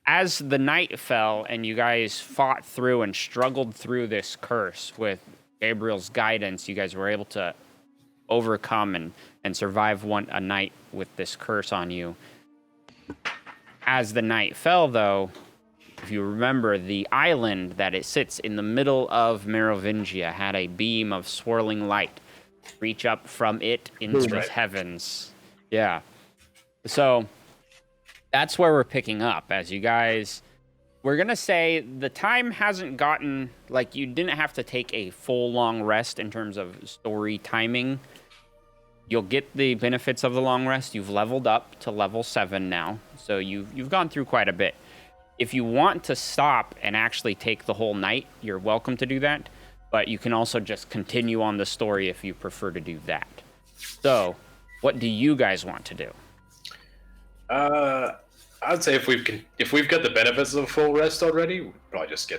as the night fell and you guys fought through and struggled through this curse with Gabriel's guidance, you guys were able to overcome and survive a night with this curse on you. As the night fell, though, if you remember, the island that it sits in the middle of Merovingia had a beam of swirling light reach up from it into the heavens. Yeah. So that's where we're picking up. As you guys, we're going to say the time hasn't gotten, like, you didn't have to take a full long rest in terms of story timing. You'll get the benefits of the long rest. You've leveled up to level 7 now, so you've gone through quite a bit. If you want to stop and actually take the whole night, you're welcome to do that, but you can also just continue on the story if you prefer to do that. So, what do you guys want to do? I'd say if we've got the benefits of a full rest already, we'd probably just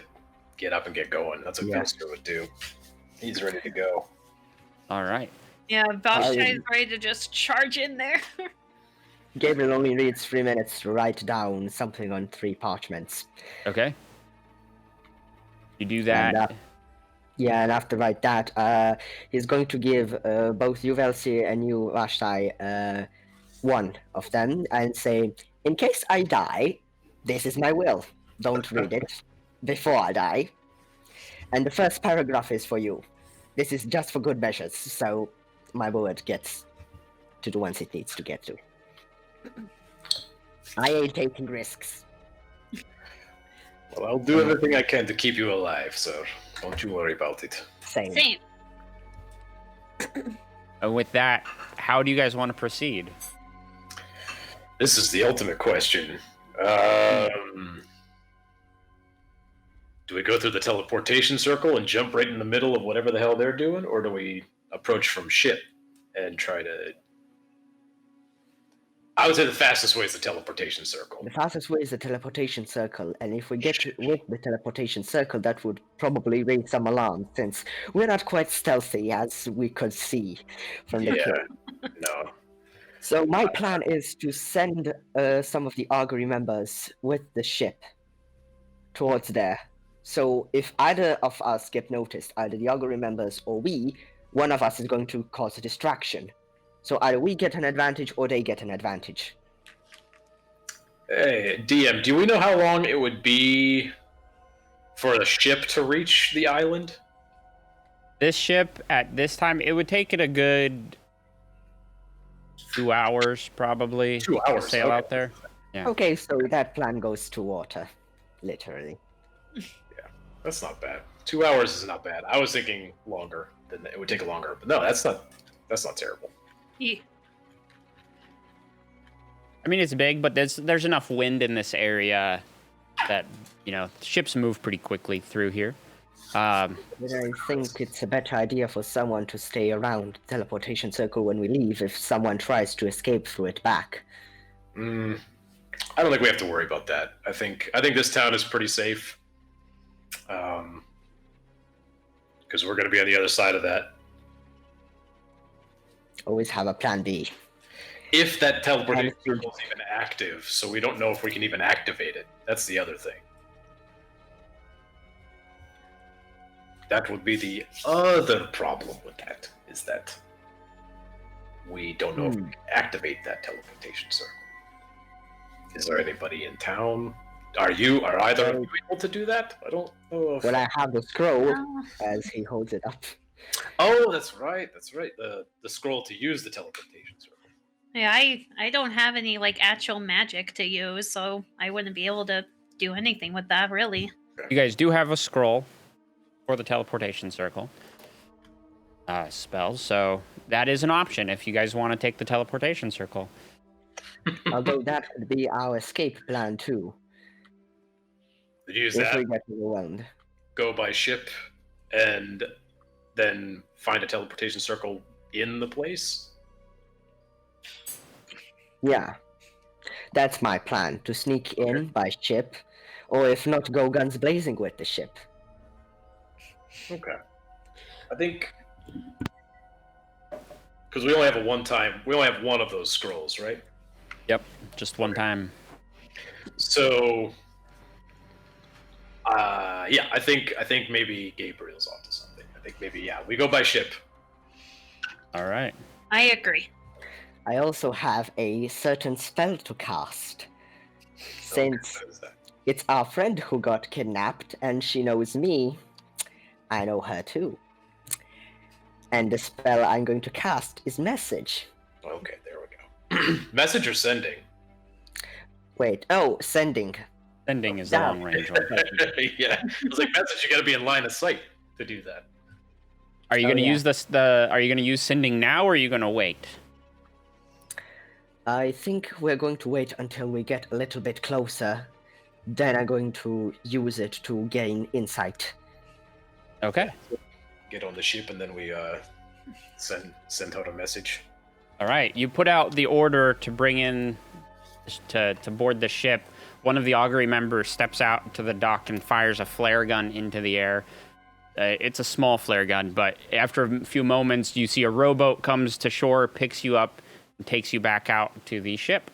get up and get going. That's what Finster would do. He's ready to go. All right. Yeah, Valshai is ready to just charge in there. Gabriel only needs 3 minutes to write down something on 3 parchments. Okay. You do that. And after write that, he's going to give both you, Velsi, and you, Vashtai, one of them, and say, in case I die, this is my will. Don't read it before I die. And the first paragraph is for you. This is just for good measures, so my word gets to the ones it needs to get to. I ain't taking risks. Well, I'll do everything I can to keep you alive, so don't you worry about it. Same. And with that, how do you guys want to proceed? This is the ultimate question. Do we go through the teleportation circle and jump right in the middle of whatever the hell they're doing, or do we approach from ship and try to... I would say the fastest way is the teleportation circle. The fastest way is the teleportation circle, and if we get with the teleportation circle, that would probably raise some alarm, since we're not quite stealthy as we could see from the kill. No. So my plan is to send some of the augury members with the ship towards there. So if either of us get noticed, either the augury members or we, one of us is going to cause a distraction. So either we get an advantage or they get an advantage. Hey, DM, do we know how long it would be for the ship to reach the island? This ship, at this time, it would take it a good 2 hours, probably. 2 hours. To sail out there. Yeah. Okay, so that plan goes to water, literally. Yeah, that's not bad. 2 hours is not bad. I was thinking longer. Than it would take longer, but no, that's not terrible. Yeah. I mean, it's big, but there's enough wind in this area that, ships move pretty quickly through here. But I think it's a better idea for someone to stay around the teleportation circle when we leave if someone tries to escape through it back. I don't think we have to worry about that. I think this town is pretty safe. Because we're going to be on the other side of that. Always have a plan B. If that teleportation circle is even active, so we don't know if we can even activate it. That's the other thing. That would be the other problem with that, is that we don't know if we can activate that teleportation circle. Is there anybody in town? Are either of you able to do that? I don't know if... Well, I have the scroll, as he holds it up. Oh, that's right. The scroll to use the teleportation circle. Yeah, I don't have any, actual magic to use, so I wouldn't be able to do anything with that, really. You guys do have a scroll for the teleportation circle spell, so that is an option if you guys want to take the teleportation circle. Although that could be our escape plan, too. Use if that, we get overwhelmed. Go by ship, and then find a teleportation circle in the place? Yeah. That's my plan, to sneak in by ship, or if not, go guns blazing with the ship. Okay. I think... Because we only have one of those scrolls, right? Yep, just one time. So... Yeah, I think maybe Gabriel's onto something. I think maybe we go by ship. All right. I agree. I also have a certain spell to cast. Since What is that? it's our friend who got kidnapped and she knows me, I know her too. And the spell I'm going to cast is Message. Okay, there we go. Message or sending? Wait, Sending. Sending is the Damn. long range one. Yeah, I was like, message. You got to be in line of sight to do that. Are you Oh, going to yeah. use this? Are you going to use sending now, or are you going to wait? I think we're going to wait until we get a little bit closer. Then I'm going to use it to gain insight. Okay. Get on the ship and then we send out a message. All right. You put out the order to bring in to board the ship. One of the augury members steps out to the dock and fires a flare gun into the air. It's a small flare gun, but after a few moments, you see a rowboat comes to shore, picks you up, and takes you back out to the ship,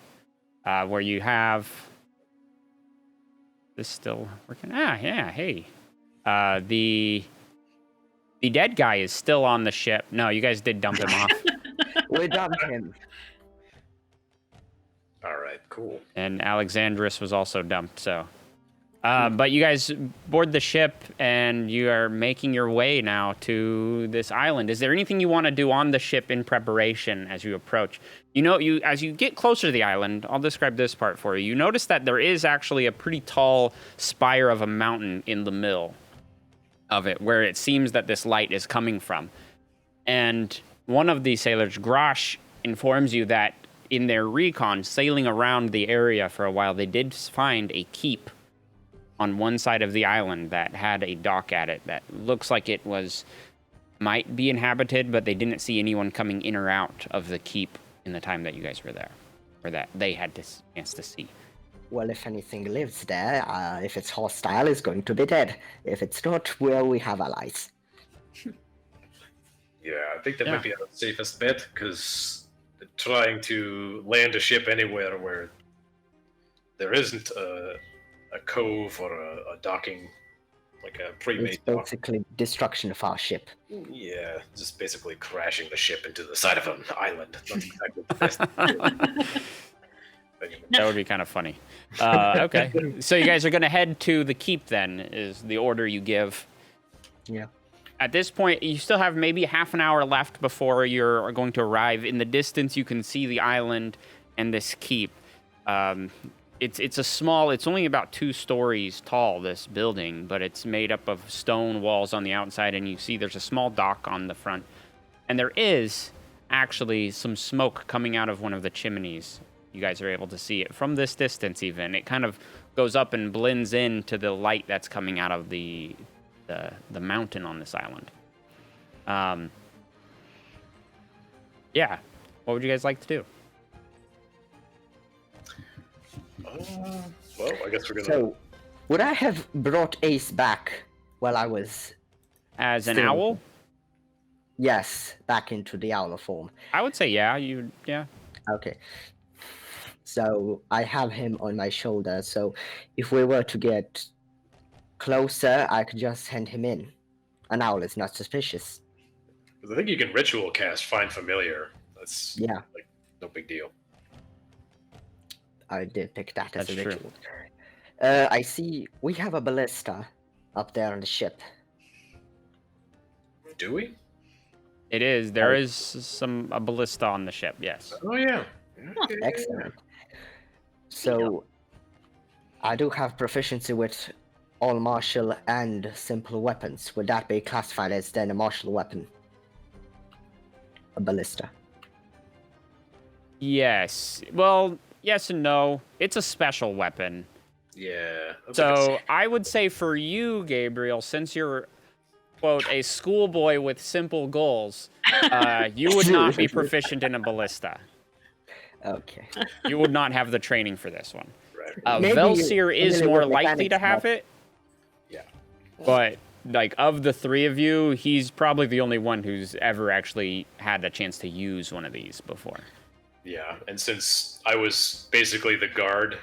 where you have this still working. Yeah. Hey, the dead guy is still on the ship. No, you guys did dump him off. We dumped him. All right, cool. And Alexandrus was also dumped, so. But you guys board the ship, and you are making your way now to this island. Is there anything you want to do on the ship in preparation as you approach? As you get closer to the island, I'll describe this part for you. You notice that there is actually a pretty tall spire of a mountain in the middle of it, where it seems that this light is coming from. And one of the sailors, Grosh, informs you that in their recon, sailing around the area for a while, they did find a keep on one side of the island that had a dock at it that looks like it might be inhabited, but they didn't see anyone coming in or out of the keep in the time that you guys were there, or that they had this chance to see. Well, if anything lives there, if it's hostile, it's going to be dead. If it's not, well, we have allies. Yeah, I think that might be our safest bet, because trying to land a ship anywhere where there isn't a cove or a docking, like a pre-made It's dock. basically destruction of our ship. Yeah, just basically crashing the ship into the side of an island. Not exactly the best. Anyway. That would be kind of funny. Okay, so you guys are going to head to the keep then, is the order you give. Yeah. At this point, you still have maybe half an hour left before you're going to arrive. In the distance, you can see the island and this keep. It's only about 2 stories tall, this building, but it's made up of stone walls on the outside, and you see there's a small dock on the front. And there is actually some smoke coming out of one of the chimneys. You guys are able to see it from this distance even. It kind of goes up and blends into the light that's coming out of the mountain on this island. Yeah. What would you guys like to do? Well, I guess we're gonna. So, would I have brought Ace back while I was... As an Still- owl? Yes, back into the owl form. I would say yeah. Yeah. Okay. So, I have him on my shoulder, so if we were to get closer, I could just send him in. An owl is not suspicious. 'Cause I think you can ritual cast Find Familiar. That's Yeah, no big deal. I did pick that as That's a true. ritual. I see we have a ballista up there on the ship. Do we? It is. There is a ballista on the ship, yes. Oh yeah. Excellent. So, I do have proficiency with all martial and simple weapons. Would that be classified as then a martial weapon? A ballista. Yes. Well, yes and no. It's a special weapon. Yeah. that's So I would say for you, Gabriel, since you're, quote, a schoolboy with simple goals, you would not be proficient in a ballista. Okay. You would not have the training for this one. right. Maybe Velsier is familiar more with likely to mechanics, have but- it, Yeah. but like of the 3 of you, he's probably the only one who's ever actually had a chance to use one of these before. Yeah, and since I was basically the guard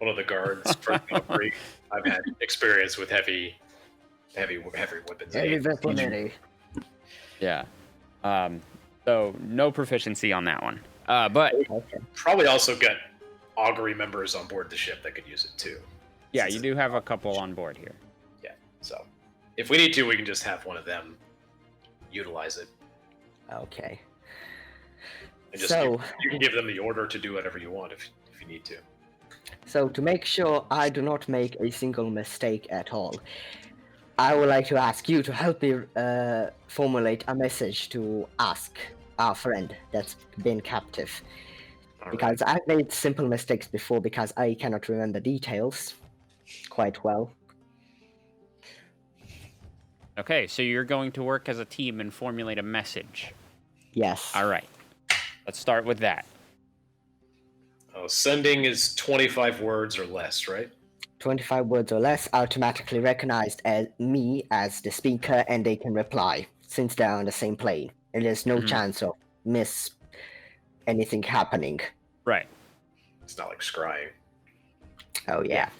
one of the guards for Foundry. I've had experience with heavy weapons. Heavy weaponry. Yeah. So no proficiency on that one. But Okay. Probably also got augury members on board the ship that could use it too. yeah, you do have a couple on board here. Yeah. So if we need to, we can just have one of them utilize it. Okay. And just So- you can give them the order to do whatever you want if you need to. So to make sure I do not make a single mistake at all, I would like to ask you to help me formulate a message to ask our friend that's been captive. All right. Because I've made simple mistakes before because I cannot remember details quite well. Okay, so you're going to work as a team and formulate a message. Yes. All right. Let's start with that. Oh, sending is 25 words or less, right? 25 words or less automatically recognized as me as the speaker, and they can reply since they're on the same plane. And there's no Mhm. chance of miss anything happening. Right. It's not like scrying. Oh yeah.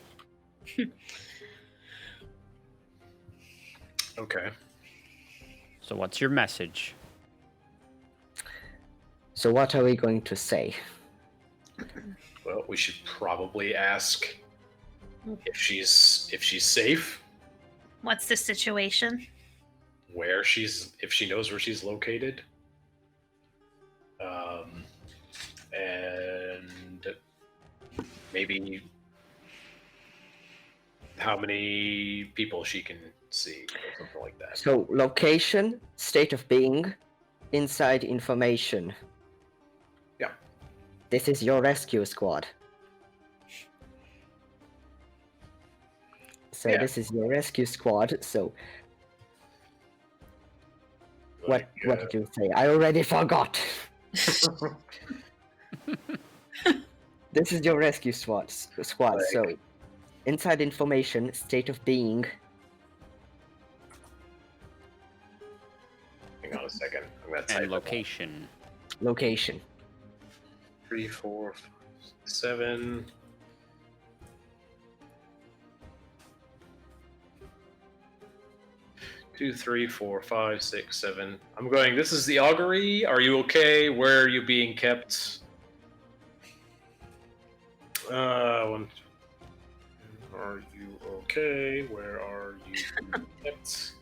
Okay. So what's your message? So what are we going to say? Well, we should probably ask if she's safe, What's the situation? if she knows where she's located, and maybe how many people she can see, or something like that. So location, state of being, inside information. Yeah. This is your rescue squad. So Yeah. this is your rescue squad. So what did you say? I already forgot. This is your rescue squad. So inside information, state of being. Hang on a second. I'm gonna type And location. Location. 3, 4, 5, 7. Two, 3, 4, 5, 6, 7. I'm going. This is the augury. Are you okay? Where are you being kept? One. Are you okay? Where are you being kept?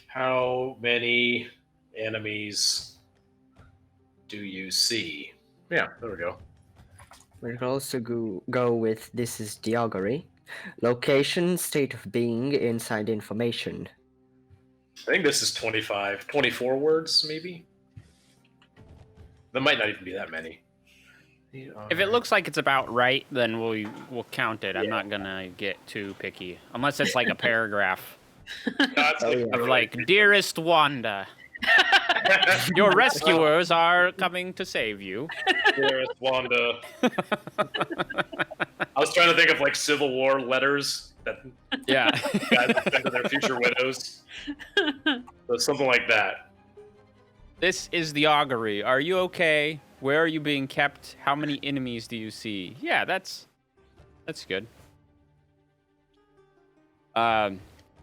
How many enemies do you see? Yeah, there we go. We can also go with this is the augury. Location, state of being, inside information. I think this is 24 words, maybe? There might not even be that many. If it looks like it's about right, then we'll count it. I'm not gonna get too picky, unless it's like a paragraph of like, "Dearest Wanda, your rescuers are coming to save you." Dearest Wanda. I was trying to think of like Civil War letters that Yeah. guys send to their future widows. So something like that. This is the augury. Are you okay? Where are you being kept? How many enemies do you see? Yeah, that's good.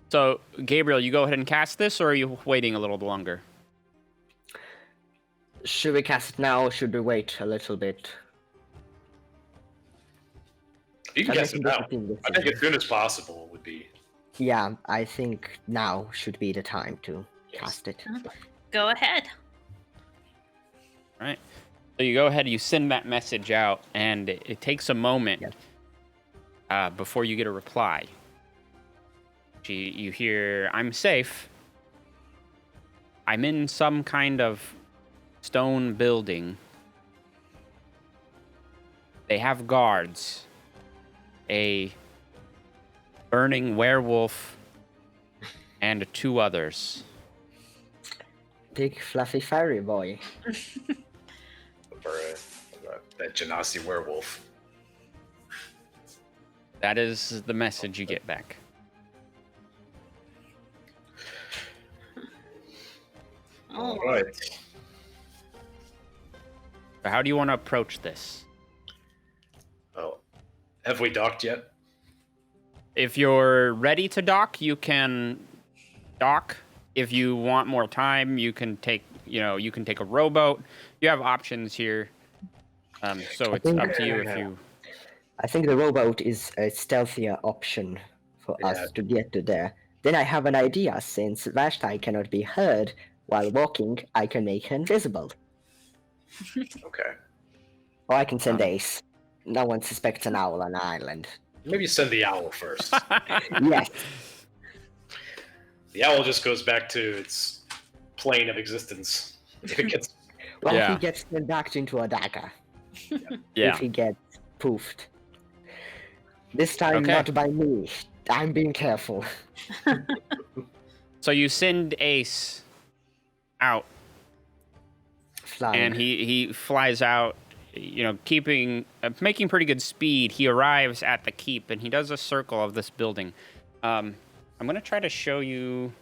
So Gabriel, you go ahead and cast this, or are you waiting a little longer? Should we cast it now or should we wait a little bit? You can I guess think it now. this I think is- as soon as possible would be. Yeah, I think now should be the time to cast it. Go ahead. Right. So you go ahead, you send that message out, and it takes a moment before you get a reply. You hear, "I'm safe. I'm in some kind of stone building. They have guards. A burning werewolf and 2 others." Big fluffy fairy boy. For that Genasi werewolf. That is the message you get back. Oh, Right. So how do you want to approach this? Oh, Have we docked yet? If you're ready to dock, you can dock. If you want more time, you can take a rowboat. You have options here. So it's up to you if you. I think the rowboat is a stealthier option for us to get to there. Then I have an idea. Since Vashti cannot be heard while walking, I can make her invisible. Okay. Or I can send Ace. No one suspects an owl on an island. Maybe send the owl first. Yes. The owl just goes back to its plane of existence. If it gets... Well, he gets turned back into a dagger. Yeah. If he gets poofed. This time, not by me. I'm being careful. So you send Ace out, Flying. and he flies out. Making pretty good speed. He arrives at the keep, and he does a circle of this building. I'm gonna try to show you.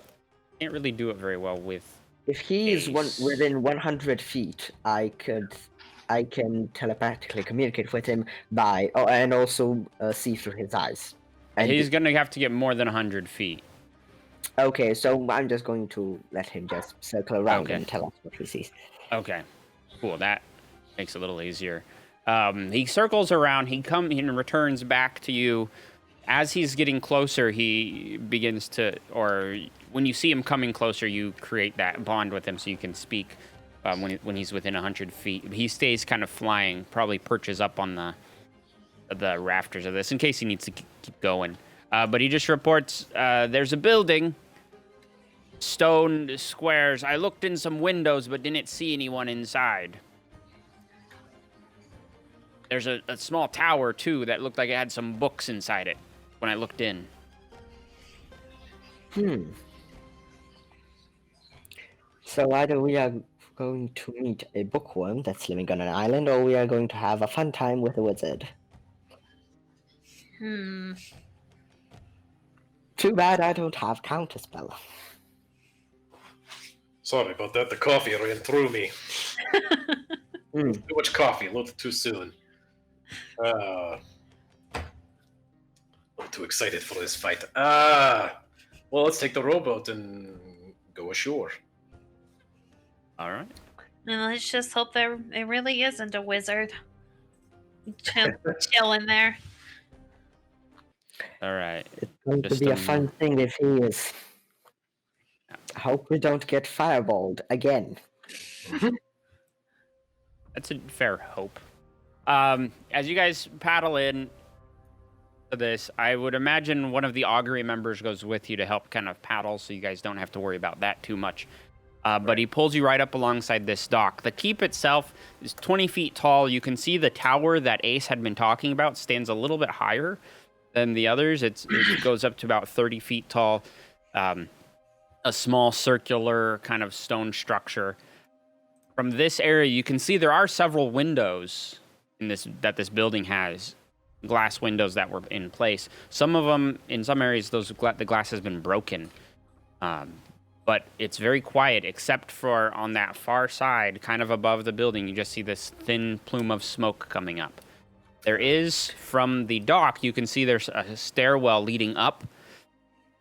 Can't really do it very well with. If he is Ace. within 100 feet, I can telepathically communicate with him and also see through his eyes. And He's gonna have to get more than 100 feet. Okay, so I'm just going to let him just circle around and tell us what he sees. Okay, cool. That makes it a little easier. He circles around. He returns back to you. As he's getting closer, he begins to, or when you see him coming closer, you create that bond with him so you can speak when he's within 100 feet. He stays kind of flying, probably perches up on the rafters of this in case he needs to keep going. But he just reports, there's a building, stone squares. I looked in some windows but didn't see anyone inside. There's a small tower, too, that looked like it had some books inside it when I looked in. So either we are going to meet a bookworm that's living on an island, or we are going to have a fun time with a wizard. Too bad I don't have counterspell. Sorry about that. The coffee ran through me. Too much coffee, a little too soon. A little too excited for this fight. Well, let's take the rowboat and go ashore. All right. And let's just hope there it really isn't a wizard. Chilling there. All right. It's going to be a fun thing if he is. I hope we don't get fireballed again. That's a fair hope. As you guys paddle in to this, I would imagine one of the augury members goes with you to help kind of paddle so you guys don't have to worry about that too much. But he pulls you right up alongside this dock. The keep itself is 20 feet tall. You can see the tower that Ace had been talking about stands a little bit higher than the others. It goes up to about 30 feet tall. A small circular kind of stone structure. From this area, you can see there are several windows that this building has. Glass windows that were in place. Some of them, in some areas, the glass has been broken. But it's very quiet, except for on that far side, kind of above the building, you just see this thin plume of smoke coming up. There is, from the dock, you can see there's a stairwell leading up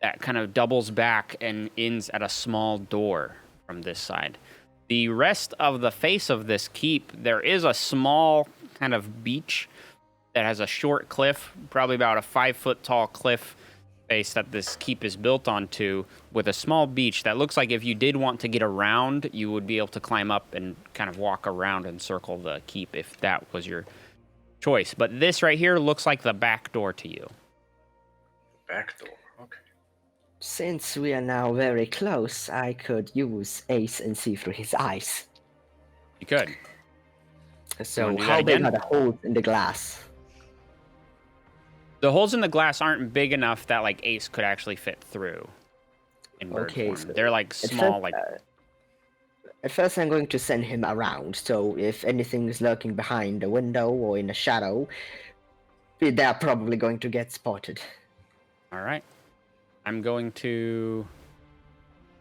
that kind of doubles back and ends at a small door from this side. The rest of the face of this keep, there is a small kind of beach that has a short cliff, probably about a 5-foot tall cliff face that this keep is built onto, with a small beach that looks like if you did want to get around, you would be able to climb up and kind of walk around and circle the keep if that was your choice. But this right here looks like the back door to you. Back door, okay. Since we are now very close, I could use Ace and see through his eyes. You could. So how big are the holes in the glass? The holes in the glass aren't big enough that like Ace could actually fit through. In bird form. So they're like small, At first, I'm going to send him around. So if anything is lurking behind a window or in a shadow, they're probably going to get spotted. All right. I'm going to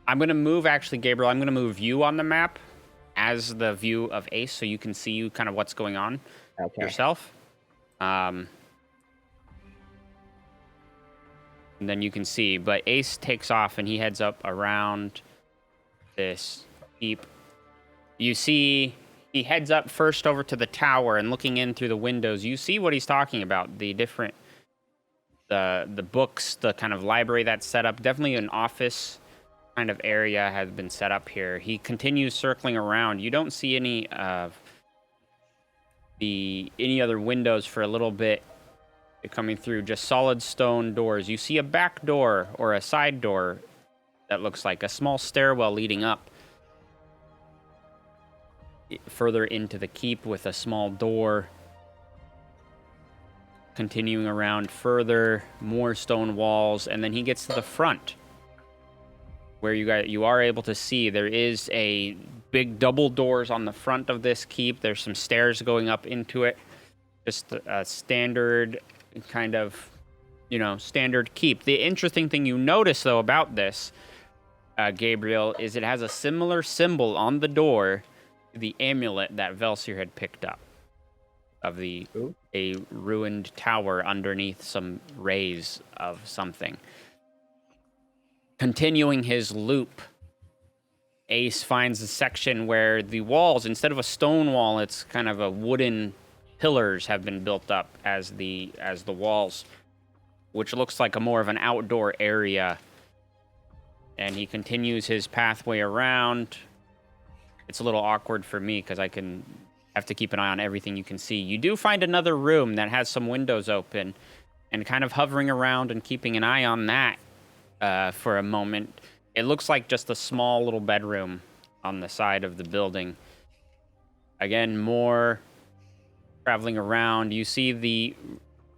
move, actually, Gabriel. I'm going to move you on the map as the view of Ace, so you can see kind of what's going on yourself. And then you can see, but Ace takes off and he heads up around this keep. You see he heads up first over to the tower, and looking in through the windows, you see what he's talking about. The different, the books, the kind of library that's set up. Definitely an office kind of area has been set up here. He continues circling around. You don't see any of any other windows for a little bit coming through, just solid stone doors. You see a back door or a side door that looks like a small stairwell leading up further into the keep with a small door. Continuing around further, more stone walls, and then he gets to the front where you are able to see there is a big double doors on the front of this keep. There's some stairs going up into it. Just a standard kind of, standard keep. The interesting thing you notice, though, about this, Gabriel, is it has a similar symbol on the door to the amulet that Velsier had picked up of a ruined tower underneath some rays of something. Continuing his loop, Ace finds a section where the walls, instead of a stone wall, it's kind of a wooden pillars have been built up as the walls, which looks like a more of an outdoor area. And he continues his pathway around. It's a little awkward for me because I have to keep an eye on everything you can see. You do find another room that has some windows open, and kind of hovering around and keeping an eye on that for a moment. It looks like just a small little bedroom on the side of the building. Again, more traveling around. You see the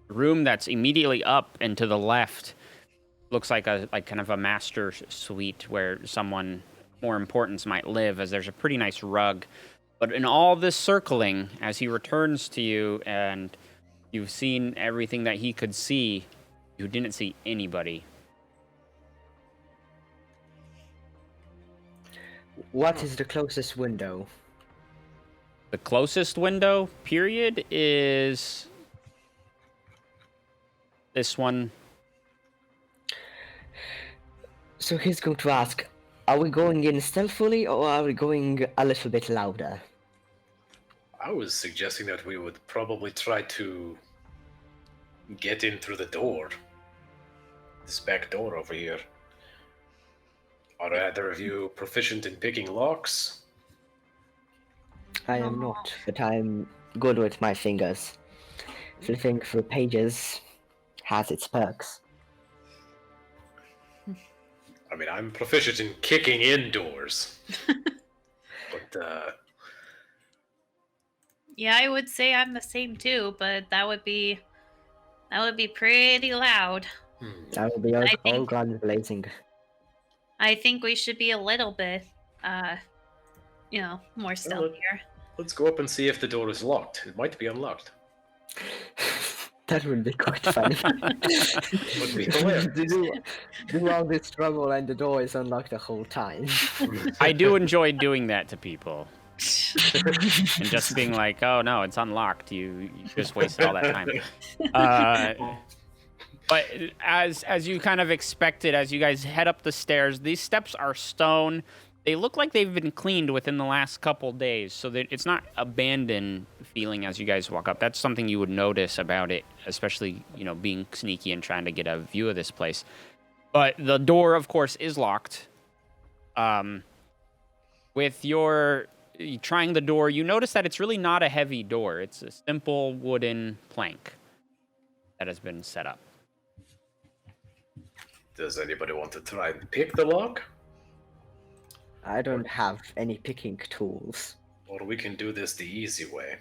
room that's immediately up and to the left. Looks like kind of a master suite where someone more importance might live, as there's a pretty nice rug. But in all this circling, as he returns to you and you've seen everything that he could see, you didn't see anybody. What is the closest window? The closest window, period, is this one. So he's going to ask, are we going in stealthily or are we going a little bit louder? I was suggesting that we would probably try to get in through the door. This back door over here. Are either of you proficient in picking locks? I am not, but I'm good with my fingers. Flipping through pages has its perks. I mean, I'm proficient in kicking indoors. But, Yeah, I would say I'm the same too, but that would be pretty loud. I will be all guns blazing. I think we should be a little bit, more stealthier. Let's go up and see if the door is locked. It might be unlocked. That would be quite funny. Would be hilarious. do all this trouble and the door is unlocked the whole time. I do enjoy doing that to people. And just being like, oh no, it's unlocked. You just wasted all that time. But as you kind of expected, as you guys head up the stairs, these steps are stone. They look like they've been cleaned within the last couple days, so that it's not abandoned feeling as you guys walk up. That's something you would notice about it, especially, being sneaky and trying to get a view of this place. But the door, of course, is locked. With your trying the door, you notice that it's really not a heavy door. It's a simple wooden plank that has been set up. Does anybody want to try and pick the lock? I don't have any picking tools. Or we can do this the easy way.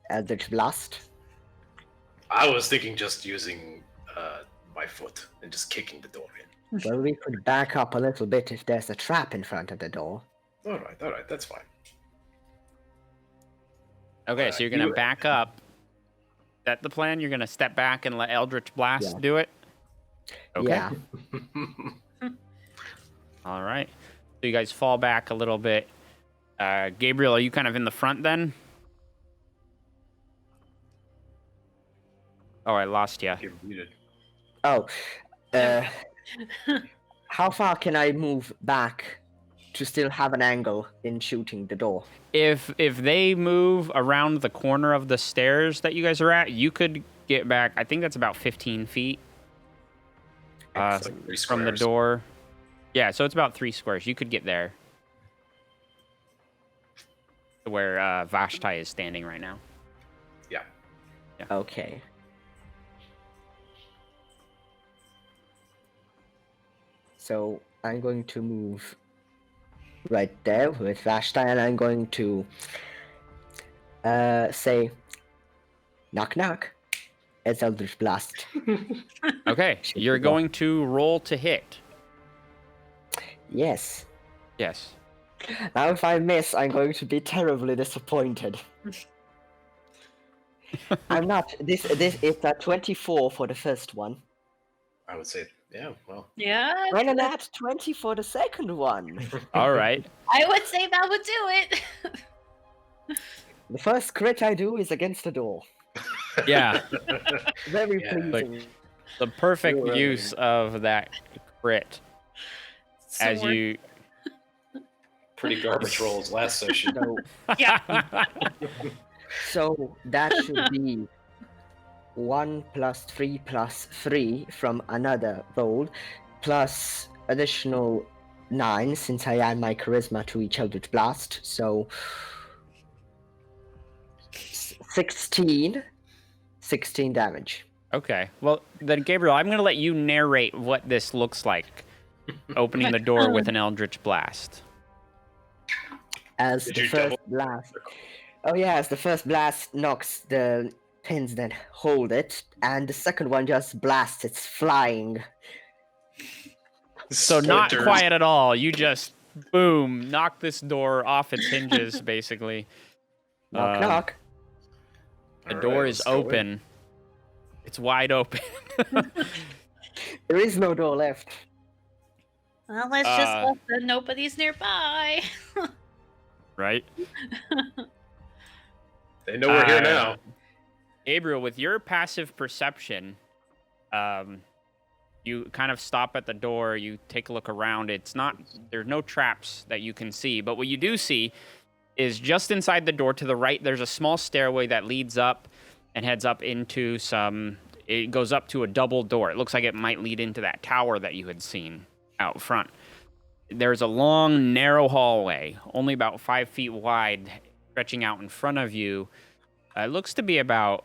Eldritch Blast? I was thinking just using my foot and just kicking the door in. Well, we could back up a little bit if there's a trap in front of the door. Alright, that's fine. Okay, so you're going to back up. Is that the plan? You're going to step back and let Eldritch Blast do it? Okay. Yeah. All right. So you guys fall back a little bit. Gabriel, are you kind of in the front then? Oh, I lost you. You're muted. Oh, uh, how far can I move back to still have an angle in shooting the door? If they move around the corner of the stairs that you guys are at, you could get back. I think that's about 15 feet It's like 3 from the squares. door. Yeah, so it's about 3 squares. You could get there. To where Vashti is standing right now. Yeah. Okay. So I'm going to move right there with Vashti, and I'm going to say, knock knock. It's Eldritch Blast. Okay, Should you're we go? going to roll to hit. Yes. Yes. Now if I miss, I'm going to be terribly disappointed. I'm not. This it's a 24 for the first one. I would say, yeah, well, Yeah, And a nat 20 for the second one. All right. I would say that would do it. The first crit I do is against the door. Yeah. Very Yeah. pleasing. The perfect You're right. use of that crit as Sword. you. pretty garbage rolls last session. So, Yeah. so that should be 1 plus 3 plus 3 from another roll, plus additional 9 since I add my charisma to each Eldritch Blast. So 16 damage. Okay. Well, then, Gabriel, I'm going to let you narrate what this looks like opening the door with an Eldritch Blast. As Did the you first double- blast. Oh yeah, as the first blast knocks the pins that hold it, and the second one just blasts. It's flying. So, not Splinters. quiet at all. You just, boom, knock this door off its hinges, basically. Knock Um, knock. The All door right, is let's go in. open. It's wide open. There is no door left. Well, let's just Uh, hope that nobody's nearby. Right? They know we're here Uh, now. Gabriel, with your passive perception, you kind of stop at the door. You take a look around. There's no traps that you can see. But what you do see is just inside the door to the right, there's a small stairway that leads up and heads up into it goes up to a double door. It looks like it might lead into that tower that you had seen out front. There's a long, narrow hallway, only about 5 feet wide, stretching out in front of you. It looks to be about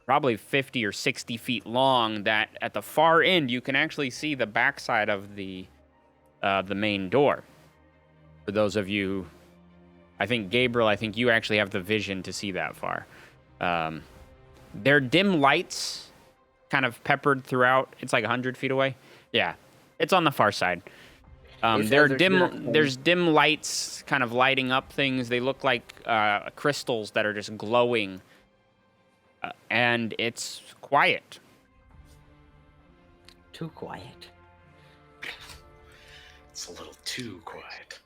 probably 50 or 60 feet long, that at the far end, you can actually see the backside of the main door. For those of you, I think, Gabriel, I think you actually have the vision to see that far. There are dim lights kind of peppered throughout. It's like 100 feet away. Yeah, it's on the far side. It's There are Eldritch Blast. there's dim lights kind of lighting up things. They look like crystals that are just glowing. And it's quiet. Too quiet. It's a little too quiet.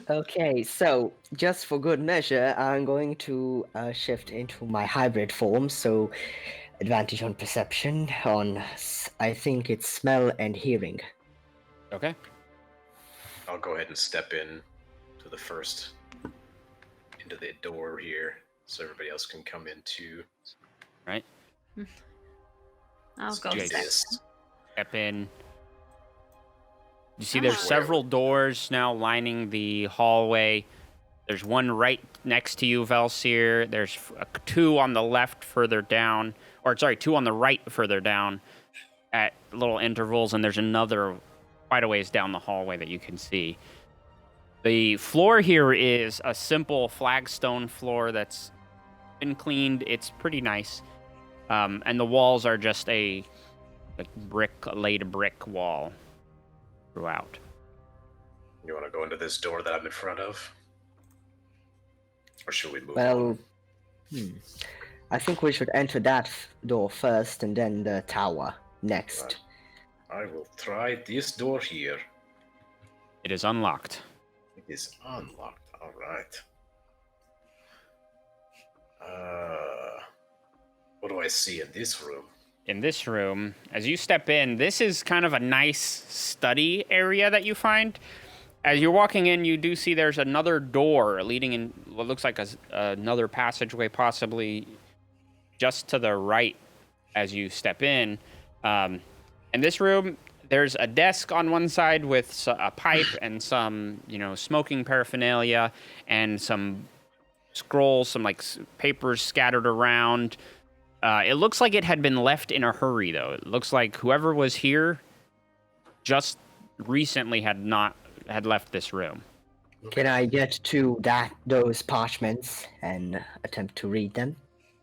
Okay, so just for good measure, I'm going to shift into my hybrid form. So advantage on perception on, I think it's smell and hearing. Okay. I'll go ahead and step in to the first, into the door here, so everybody else can come in too. Right. I'll go Jace. second. This. Step in. You see Ah. there's several doors now lining the hallway. There's one right next to you, Velsier. There's 2 on the left further down. Or, sorry, 2 on the right further down at little intervals. And there's another quite a ways down the hallway that you can see. The floor here is a simple flagstone floor that's been cleaned. It's pretty nice. And the walls are just a laid brick wall throughout. You want to go into this door that I'm in front of? Or should we move Well, on? I think we should enter that door first and then the tower next. I will try this door here. It is unlocked. It is unlocked. All right. What do I see in this room? in this room, as you step in, this is kind of a nice study area that you find. As you're walking in, you do see there's another door leading in what looks like another passageway, possibly just to the right as you step in. In this room, there's a desk on one side with a pipe and some, smoking paraphernalia and some scrolls, some papers scattered around. It looks like it had been left in a hurry, though. It looks like whoever was here just recently had left this room. Can I get to those parchments and attempt to read them?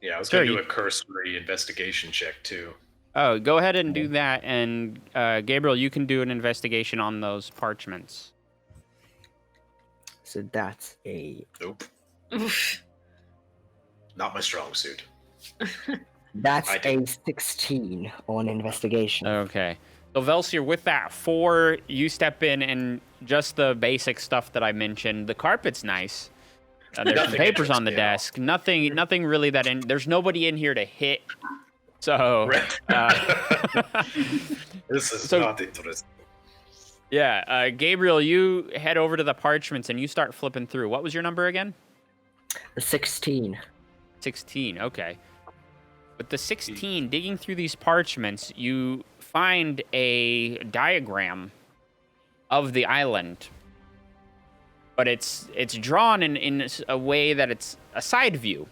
Yeah, I was going to do a cursory investigation check, too. Oh, go ahead and do that, and Gabriel, you can do an investigation on those parchments. So that's a... Nope. Oof. Not my strong suit. That's a 16 on investigation. Okay. So, Velsier, with that 4, you step in, and just the basic stuff that I mentioned. The carpet's nice. There's some papers on the desk. Nothing really there's nobody in here to hit. So, this is not interesting. Yeah, Gabriel, you head over to the parchments and you start flipping through. What was your number again? 16. 16, okay. With the 16, digging through these parchments, you find a diagram of the island. But it's drawn in a way that it's a side view.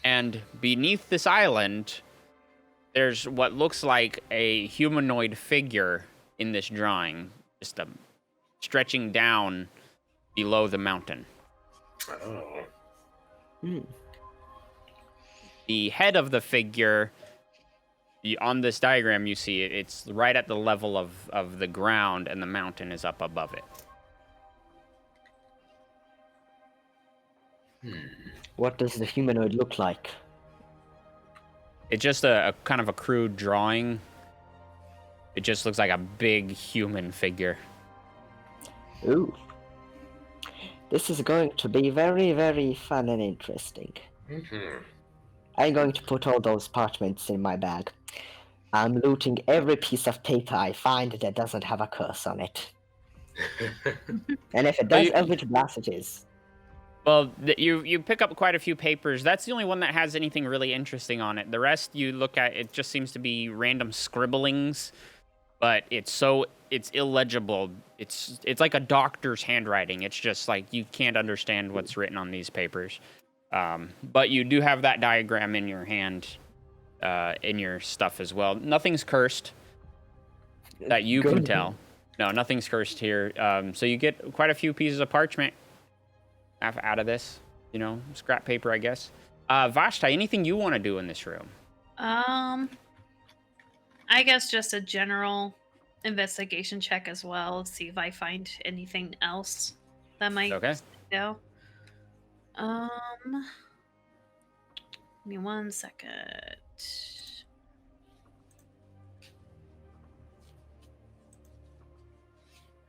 And beneath this island, there's what looks like a humanoid figure in this drawing, just stretching down below the mountain. Oh. The head of the figure, on this diagram you see, it's right at the level of the ground, and the mountain is up above it. What does the humanoid look like? It's just a kind of a crude drawing. It just looks like a big human figure. Ooh. This is going to be very, very fun and interesting. Mm-hmm. I'm going to put all those parchments in my bag. I'm looting every piece of paper I find that doesn't have a curse on it. And if it does, Eldritch Blast it is. Well, you pick up quite a few papers. That's the only one that has anything really interesting on it. The rest you look at, it just seems to be random scribblings, but it's illegible. It's like a doctor's handwriting. It's just like you can't understand what's written on these papers. But you do have that diagram in your hand, in your stuff as well. Nothing's cursed that you can tell. No, nothing's cursed here. So you get quite a few pieces of parchment out of this, scrap paper, I guess. Vashti, anything you want to do in this room? I guess just a general investigation check as well. See if I find anything else that might go. Give me 1 second.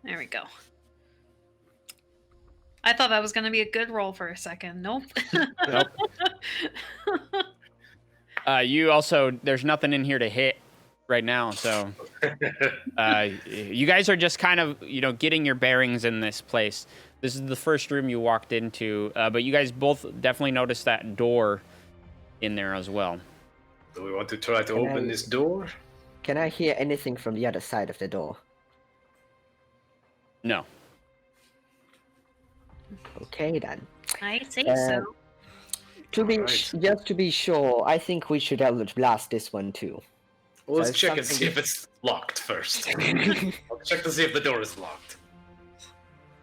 There we go. I thought that was going to be a good roll for a second. Nope. Nope. You also, there's nothing in here to hit right now, so you guys are just kind of, getting your bearings in this place. This is the first room you walked into, but you guys both definitely noticed that door in there as well. Do we want to try to open this door? Can I hear anything from the other side of the door? No. Okay then. I say so. Just to be sure, I think we should Eldritch Blast this one too. Well, let's check and see if it's locked first. I'll check to see if the door is locked.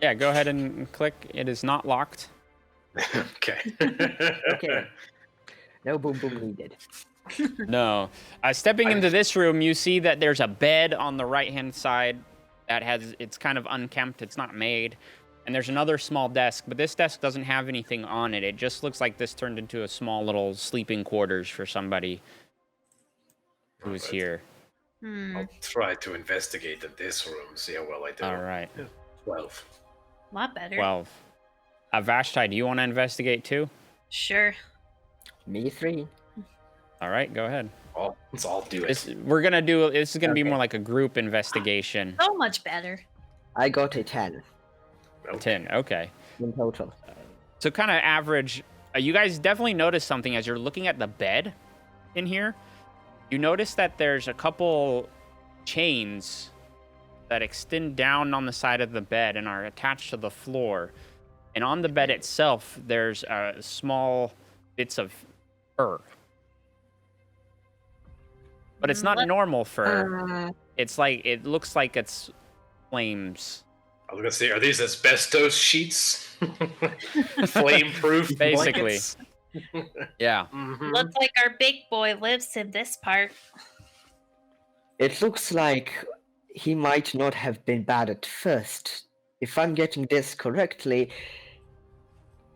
Yeah, go ahead and click. It is not locked. Okay. Okay. No boom boom needed. No. Stepping into this room, you see that there's a bed on the right-hand side that it's kind of unkempt. It's not made. And there's another small desk, but this desk doesn't have anything on it. It just looks like this turned into a small little sleeping quarters for somebody who's here. I'll try to investigate in this room, see how well I do. All right. 12. A lot better. 12. Vashti, do you want to investigate too? Sure. Me 3. All right, go ahead. Let's all do it. This is gonna be more like a group investigation. So much better. I got a 10 10. Okay. in total. So kind of average. You guys definitely notice something as you're looking at the bed in here. You notice that there's a couple chains that extend down on the side of the bed and are attached to the floor. And on the bed itself, there's small bits of fur. But it's not normal fur. It's like, it looks like it's flames. I was gonna say, are these asbestos sheets? Flame-proof Basically. blankets? Yeah. Mhm. Looks like our big boy lives in this part. It looks like he might not have been bad at first. If I'm getting this correctly,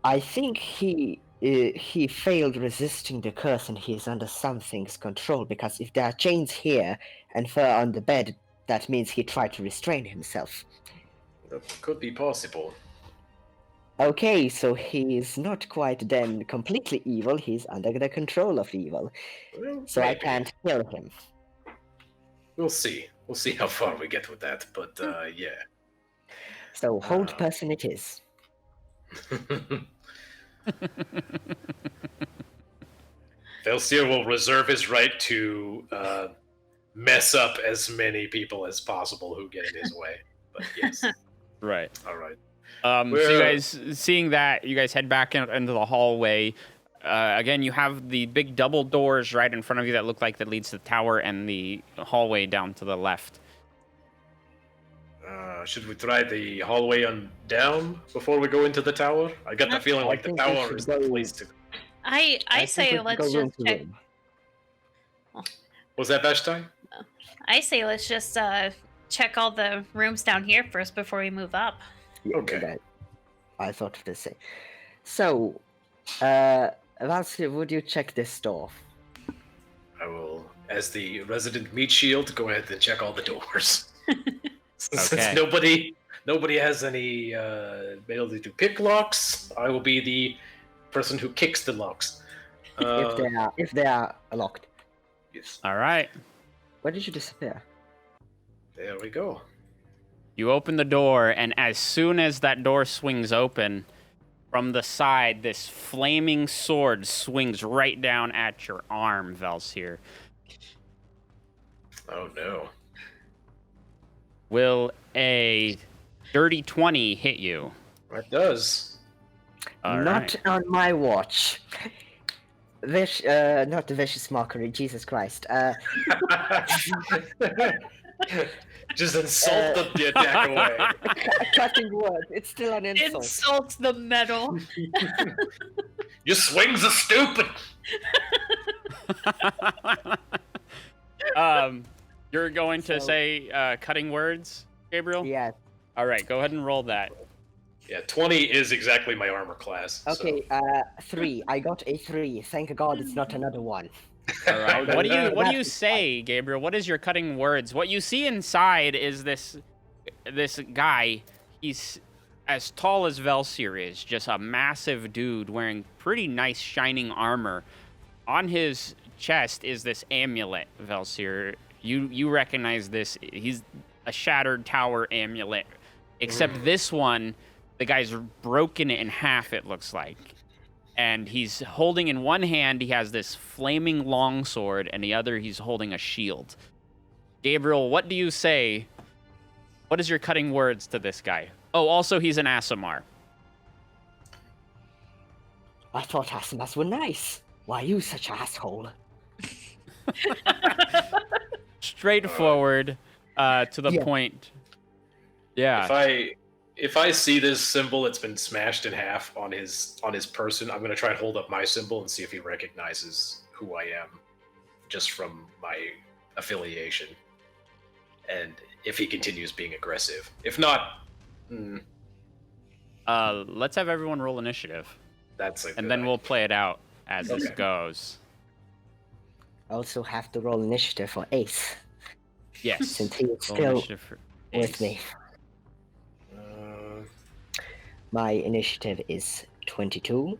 I think he failed resisting the curse and he's under something's control, because if there are chains here and fur on the bed, that means he tried to restrain himself. That could be possible. Okay, so he's not quite then completely evil, he's under the control of evil. Well, So I maybe. can't kill him. We'll see. We'll see how far we get with that, but yeah. So hold person it is. Velsier will reserve his right to mess up as many people as possible who get in his way. But yes. Right. All right. So you We're- guys, seeing that, you guys head back into the hallway. Again, you have the big double doors right in front of you that look like that leads to the tower and the hallway down to the left. Should we try the hallway on down before we go into the tower? I got the feeling I like the think we tower should is the go- place to. I think say we should let's go room just to check. room. Was that Vashti? I say let's just check all the rooms down here first before we move up. Yeah, Okay. that- I thought of the same. So, Valsky, would you check this door? I will, as the resident meat shield, go ahead and check all the doors. Since Okay. nobody has any ability to pick locks, I will be the person who kicks the locks. If they are locked. Yes. All right. Where did you disappear? There we go. You open the door, and as soon as that door swings open, from the side, this flaming sword swings right down at your arm, Velsier. Oh no. Will a dirty 20 hit you? That does. All Not right. on my watch. Not the vicious mockery, Jesus Christ. Just insult the attack away. Cutting word, it's still an insult. Insult the metal. Your swings are stupid. You're going to So- say cutting words, Gabriel? Yeah. All right, go ahead and roll that. Yeah, 20 is exactly my armor class. so- Okay, 3. I got a 3. Thank God it's not another one. All right. What do you That's say, Gabriel? What is your cutting words? What you see inside is this guy. He's as tall as Velsier is, just a massive dude wearing pretty nice shining armor. On his chest is this amulet, Velsier. You recognize this? He's a shattered tower amulet. Except this one, the guy's broken it in half. It looks like. And he's holding in one hand, he has this flaming longsword, and the other, he's holding a shield. Gabriel, what do you say? What is your cutting words to this guy? Oh, also, he's an Aasimar. I thought Asimas were nice. Why are you such an asshole? Straightforward, to the Yeah. point. Yeah. If I see this symbol that's been smashed in half on his person, I'm gonna try and hold up my symbol and see if he recognizes who I am, just from my affiliation, and if he continues being aggressive. If not, Let's have everyone roll initiative, that's a and good then we'll idea. play it out as this Okay. goes. I also have to roll initiative for Ace, Yes. since he is Roll still initiative for with Ace. me. My initiative is 22.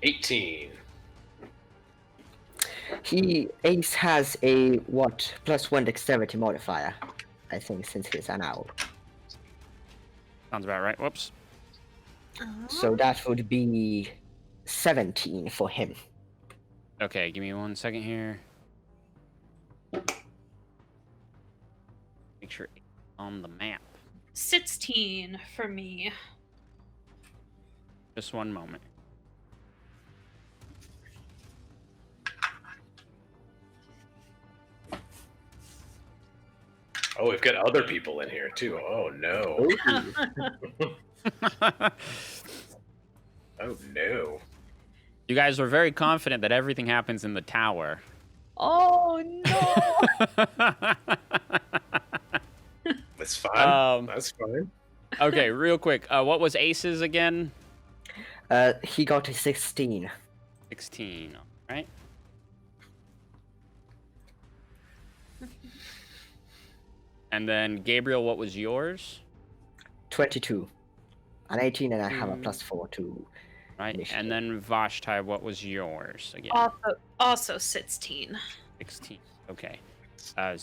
18. Ace has a +1 dexterity modifier, I think, since he's an owl. Sounds about right. Whoops. So that would be 17 for him. Okay, give me 1 second here. Make sure it's on the map. 16 for me. Just one moment. Oh, we've got other people in here too. Oh no. Oh no. You guys were very confident that everything happens in the tower. Oh no! That's fine. That's fine. Okay, real quick. What was Ace's again? He got a 16. 16. All right. And then Gabriel, what was yours? 22. An 18, and I have a +4 to. Right. initiative. And then Vashtai, what was yours again? Also 16. 16. Okay. So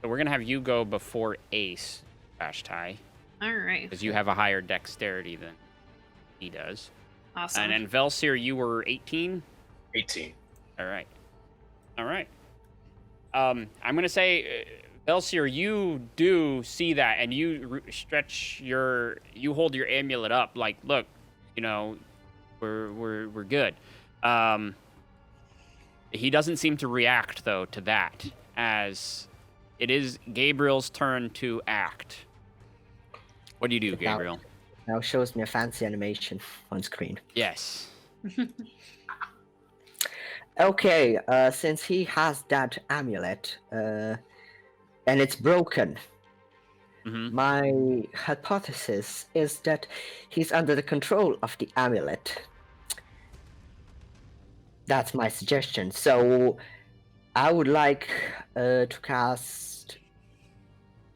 we're gonna have you go before Ace, Vashtai, All right. because you have a higher dexterity than he does. Awesome. And then Velsier, you were 18. 18. All right. All right. I'm gonna say, Velsier, you do see that, and you you hold your amulet up, like, look, you know, we're good. He doesn't seem to react though to that, as it is Gabriel's turn to act. What do you do, Gabriel? Now shows me a fancy animation on screen. Yes. Okay, since he has that amulet, and it's broken, Mm-hmm. my hypothesis is that he's under the control of the amulet. That's my suggestion. So I would like to cast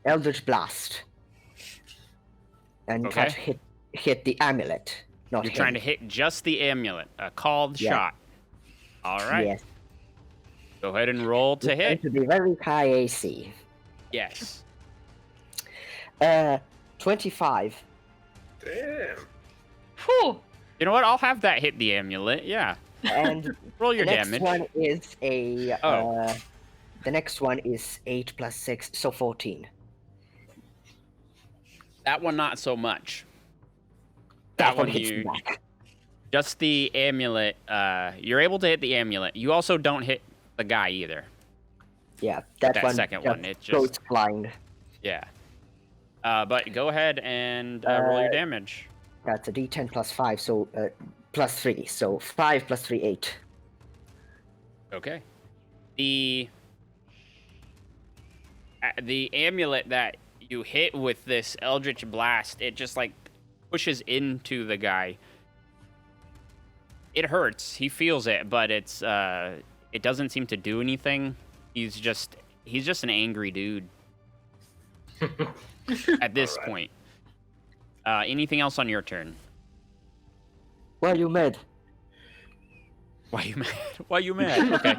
Eldritch Blast and try Okay. to hit the amulet. Not You're him. trying to hit just the amulet, a called Yeah. shot. All right. Yes. Go ahead and roll to It's hit. going to be very high AC. Yes. 25. Damn. Whew. You know what? I'll have that hit the amulet. Yeah. And Roll your the next damage. one is a. Oh. The next one is 8 + 6, so 14. That one, not so much. That That one one, hits you back. just the amulet. You're able to hit the amulet. You also don't hit the guy either. Yeah, that one. second one, it goes just- blind. Yeah. But go ahead and roll your damage. That's a D10 + 5, so +3. So 5 + 3, 8. Okay. The amulet that you hit with this Eldritch Blast, it just like pushes into the guy. It hurts. He feels it, but it doesn't seem to do anything. He's just an angry dude at this Alright. point. Anything else on your turn? Well, you mad. Why you mad? Why you mad? Okay.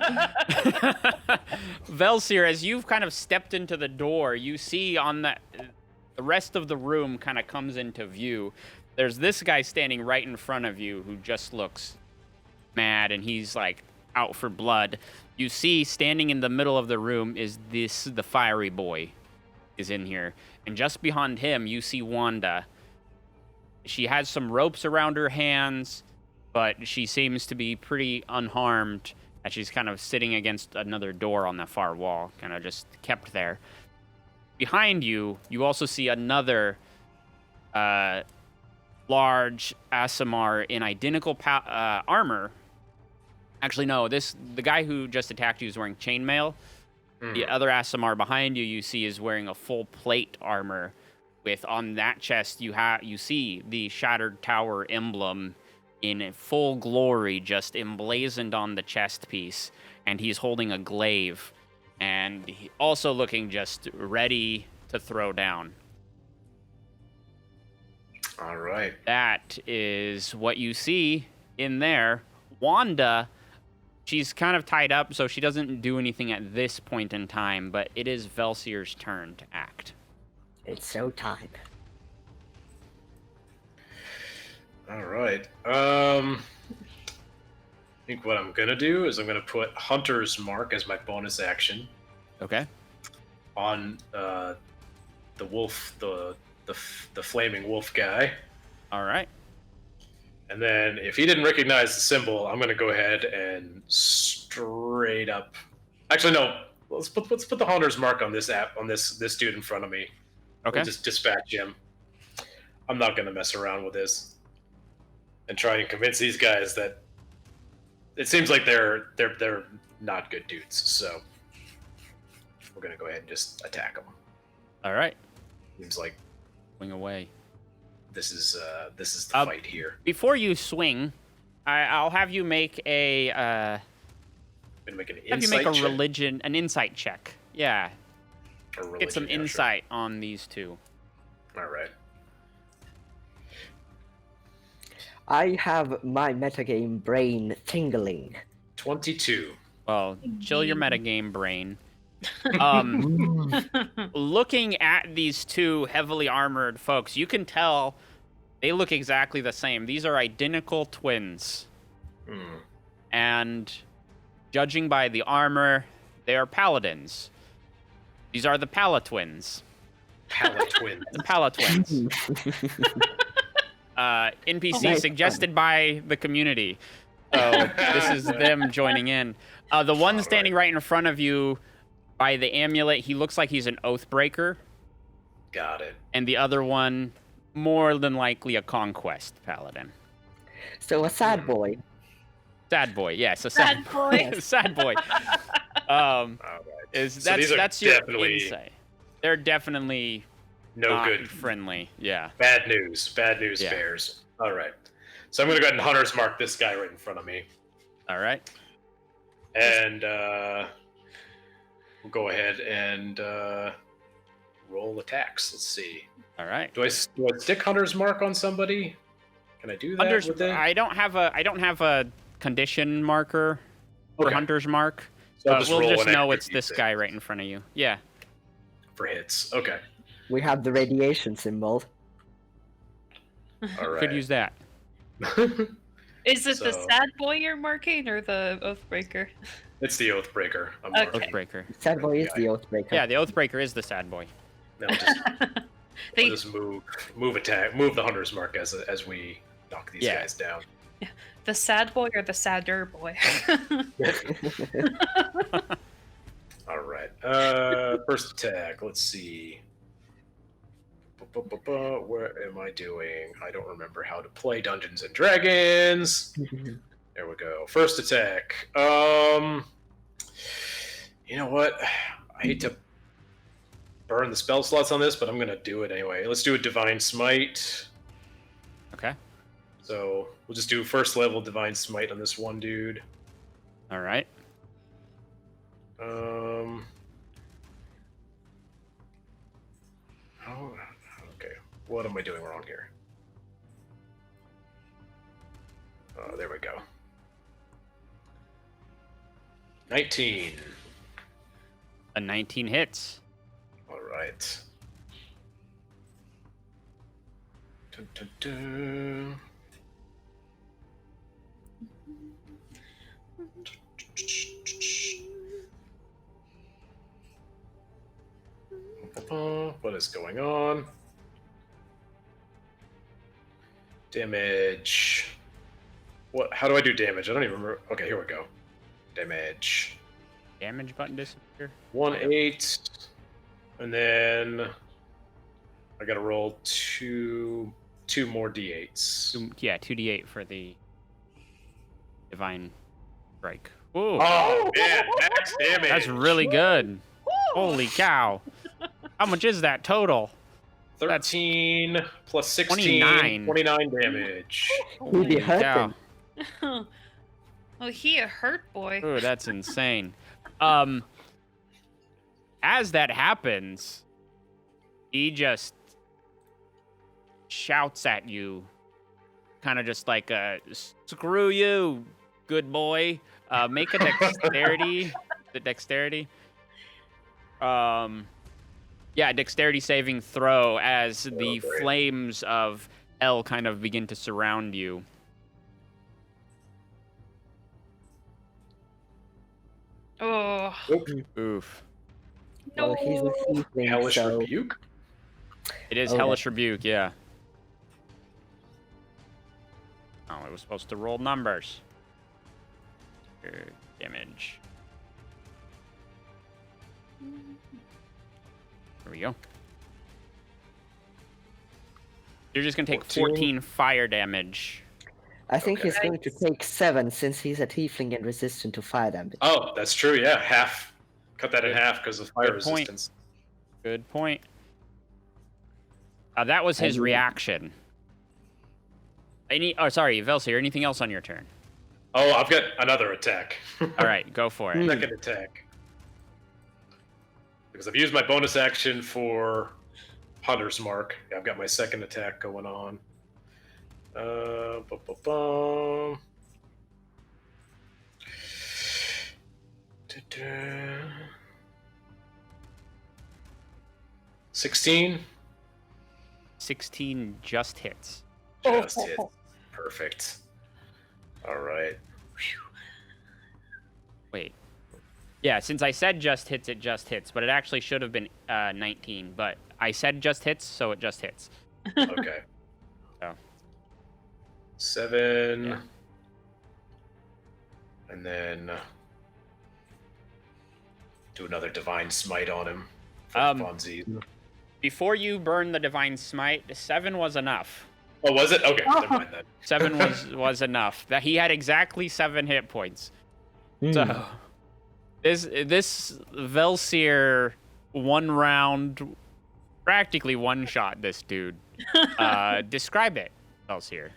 Velsier, as you've kind of stepped into the door, you see on the rest of the room kind of comes into view. There's this guy standing right in front of you who just looks mad, and he's like out for blood. You see standing in the middle of the room is the fiery boy is in here. And just behind him, you see Wanda. She has some ropes around her hands, but she seems to be pretty unharmed as she's kind of sitting against another door on the far wall, kind of just kept there. Behind you, you also see another large Aasimar in identical armor. Actually, no, the guy who just attacked you is wearing chainmail. The other Aasimar behind you, you see, is wearing a full plate armor. With on that chest, you see the Shattered Tower emblem in full glory, just emblazoned on the chest piece, and he's holding a glaive, and also looking just ready to throw down. All right. That is what you see in there. Wanda, She's kind of tied up, so she doesn't do anything at this point in time, but it is Velsier's turn to act. It's so time. All right. I think what I'm gonna do is I'm gonna put Hunter's Mark as my bonus action Okay. on the wolf, the flaming wolf guy. All right. And then if he didn't recognize the symbol, I'm gonna go ahead and straight up. Actually, no. Let's put the Hunter's Mark on this this dude in front of me. Okay. We'll just dispatch him. I'm not gonna mess around with this and try and convince these guys that it seems like they're not good dudes. So we're gonna go ahead and just attack them. All right. Seems like Swing away. this is the fight here. Before you swing, I'll have you make a Gonna make an have you insight make a check. an insight check. Yeah. Or religion, Get some yeah, sure. insight on these two. All right. I have my metagame brain tingling. 22. Well, chill your metagame brain. Looking at these two heavily armored folks, you can tell they look exactly the same. These are identical twins. Hmm. And judging by the armor, they are paladins. These are the Palatwins. Palatwins. The Palatwins. NPC suggested by the community. So this is them joining in. The one standing right in front of you by the amulet, he looks like he's an Oathbreaker. Got it. And the other one, more than likely a Conquest Paladin. So a sad boy. Sad boy, yes. A Sad boy. sad boy. All right. So these are That's your definitely insight. They're definitely no not good. friendly. Yeah. Bad news. Bad news Yeah. bears. All right. So I'm going to go ahead and Hunter's Mark this guy right in front of me. All right. And we'll go ahead and roll attacks. Let's see. All right. Do I stick Hunter's Mark on somebody? Can I do that? Hunter's, with it? I don't have a condition marker for Okay. Hunter's Mark. So I'll But just we'll roll just an know extra it's this D6 guy right in front of you. Yeah. for hits. Okay. We have the radiation symbol. All right. Could use that. Is it the So- sad boy you're marking or the Oathbreaker? It's the Oathbreaker. I'm Okay. marking. Oathbreaker. Sad boy is the Oathbreaker. Yeah, the Oathbreaker is the sad boy. Now just, They, I'll just move the Hunter's Mark as we knock these Yeah. guys down. the sad boy or the sadder boy? All right. First attack. Let's see. Where am I doing? I don't remember how to play Dungeons and Dragons. There we go. First attack. You know what? I hate to burn the spell slots on this, but I'm gonna do it anyway. Let's do a Divine Smite. Okay. So we'll just do first level Divine Smite on this one dude. All right. Oh, okay. What am I doing wrong here? There we go. 19. A 19 hits. All right. Dun, dun, dun. What is going on? Damage. What? How do I do damage? I don't even remember. Okay, here we go. Damage. Damage button disappear. 1/8, and then I gotta roll two more d8s. Yeah, 2d8 for the divine strike. Ooh, Oh man, max damage. that's really good. Holy cow! How much is that total? 13 plus 16, 29 damage. He'd be hurting. Oh, he a hurt boy. Ooh, that's insane. As that happens, he just shouts at you, kind of just like, "Screw you, good boy. Make a dexterity. The dexterity. Yeah, dexterity saving throw as the flames of L kind of begin to surround you. Oh. Oof. Well, he's a tiefling, Hellish so... rebuke. It is Okay. Hellish Rebuke, yeah. Oh, it was supposed to roll numbers. Damage. There we go. You're just going to take 14 fire damage. I think Okay. he's going to take 7 since he's a tiefling and resistant to fire damage. Oh, that's true. Yeah, half. Cut that in half because of fire Good point. resistance. Good point. That was his reaction. Sorry, Velsier, anything else on your turn? Oh, I've got another attack. All right, go for it. Second attack. Because I've used my bonus action for Hunter's Mark. Yeah, I've got my second attack going on. Ba-ba-bum. 16. 16 just hits. Just hit. Perfect. All right. Wait. Yeah, since I said just hits, it just hits, but it actually should have been 19. But I said just hits, so it just hits. Okay. So. 7. Yeah. And then do another Divine Smite on him. For funsies. Before you burn the Divine Smite, 7 was enough. Oh, was it? Okay, never mind that. 7 was enough. That he had exactly 7 hit points. So this Velsier 1 round, practically one shot this dude. Describe it, Velsier.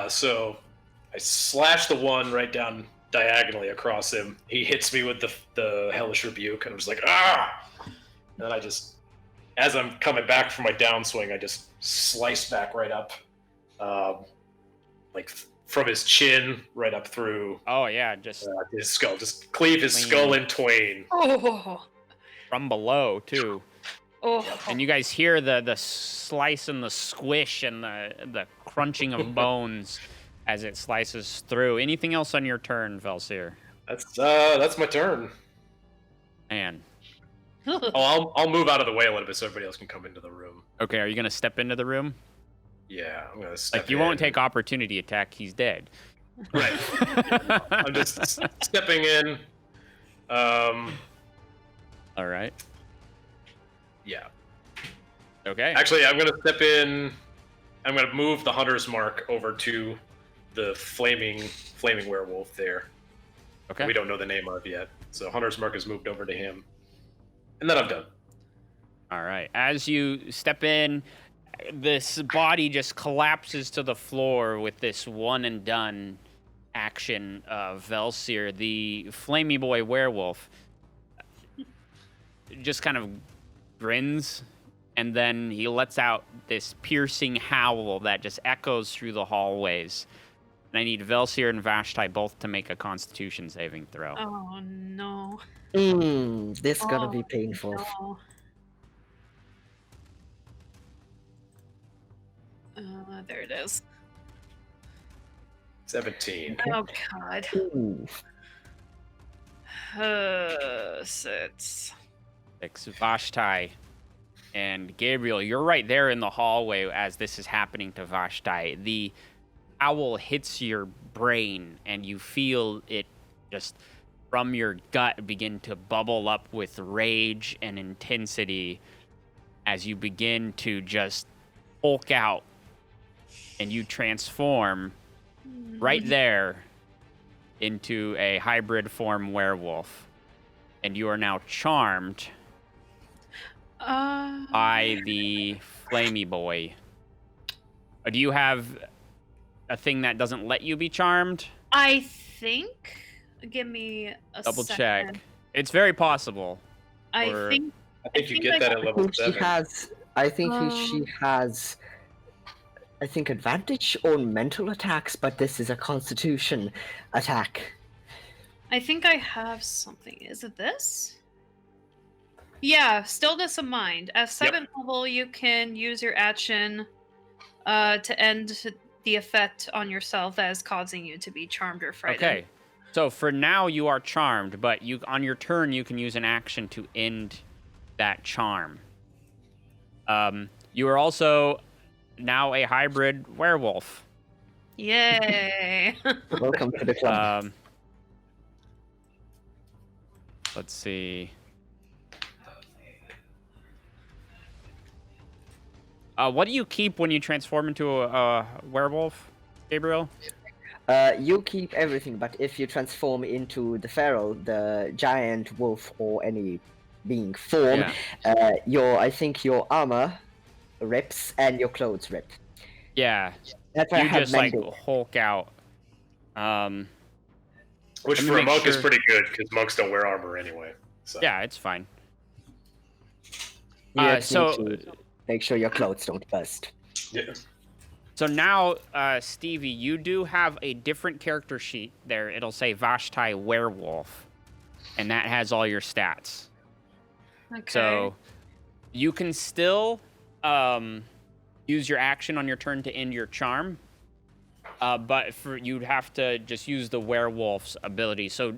So I slash the 1 right down diagonally across him. He hits me with the Hellish Rebuke, and I'm just like, ah! And then I just, as I'm coming back from my downswing, I just slice back right up, like from his chin right up through. Oh yeah, just his skull. Just cleave his skull in twain. Oh. from below too. Oh. And you guys hear the slice and the squish and the crunching of bones as it slices through. Anything else on your turn, Velsier? That's my turn. Man. Oh, I'll move out of the way a little bit so everybody else can come into the room. Okay, are you gonna step into the room? Yeah, I'm gonna step Like you in. won't take opportunity attack. He's dead. Right. I'm just stepping in. All right. Yeah. Okay. Actually, I'm gonna step in. I'm gonna move the Hunter's Mark over to the flaming werewolf there. Okay. We don't know the name of yet, so Hunter's Mark is moved over to him, and then I'm done. All right. As you step in, this body just collapses to the floor with this one and done action of Velsier, the flamey boy werewolf. Just kind of grins, and then he lets out this piercing howl that just echoes through the hallways. And I need Velsier and Vashti both to make a Constitution saving throw. Oh no. This is gonna be painful. No. There it is. 17. Oh god. Ooh. 6. 6. Vashti and Gabriel, you're right there in the hallway as this is happening to Vashti. The owl hits your brain, and you feel it just from your gut begin to bubble up with rage and intensity as you begin to just hulk out, and you transform right there into a hybrid form werewolf. And you are now charmed by the flamey boy. Do you have a thing that doesn't let you be charmed? I think. Give me a Double second. check. It's very possible. I Or- think. I think you think get I that got- at I level think she 7. has. I think she has I think advantage on mental attacks, but this is a Constitution attack. I think I have something. Is it this? Yeah, stillness of mind. At 7th level, you can use your action to end the effect on yourself that is causing you to be charmed or frightened. Okay. So for now, you are charmed, but on your turn, you can use an action to end that charm. You are also now a hybrid werewolf. Yay! Welcome to the club. Let's see. What do you keep when you transform into a werewolf, Gabriel? You keep everything, but if you transform into the feral, the giant wolf, or any being form, I think your armor rips and your clothes rip. Yeah. That's why you I have just like mending. Hulk out. Which for a monk is pretty good because monks don't wear armor anyway. So. Yeah, it's fine. You just need to make sure your clothes don't burst. Yeah. So now, Stevie, you do have a different character sheet there. It'll say Vashti Werewolf, and that has all your stats. Okay. So you can still use your action on your turn to end your charm, but you'd have to just use the werewolf's ability. So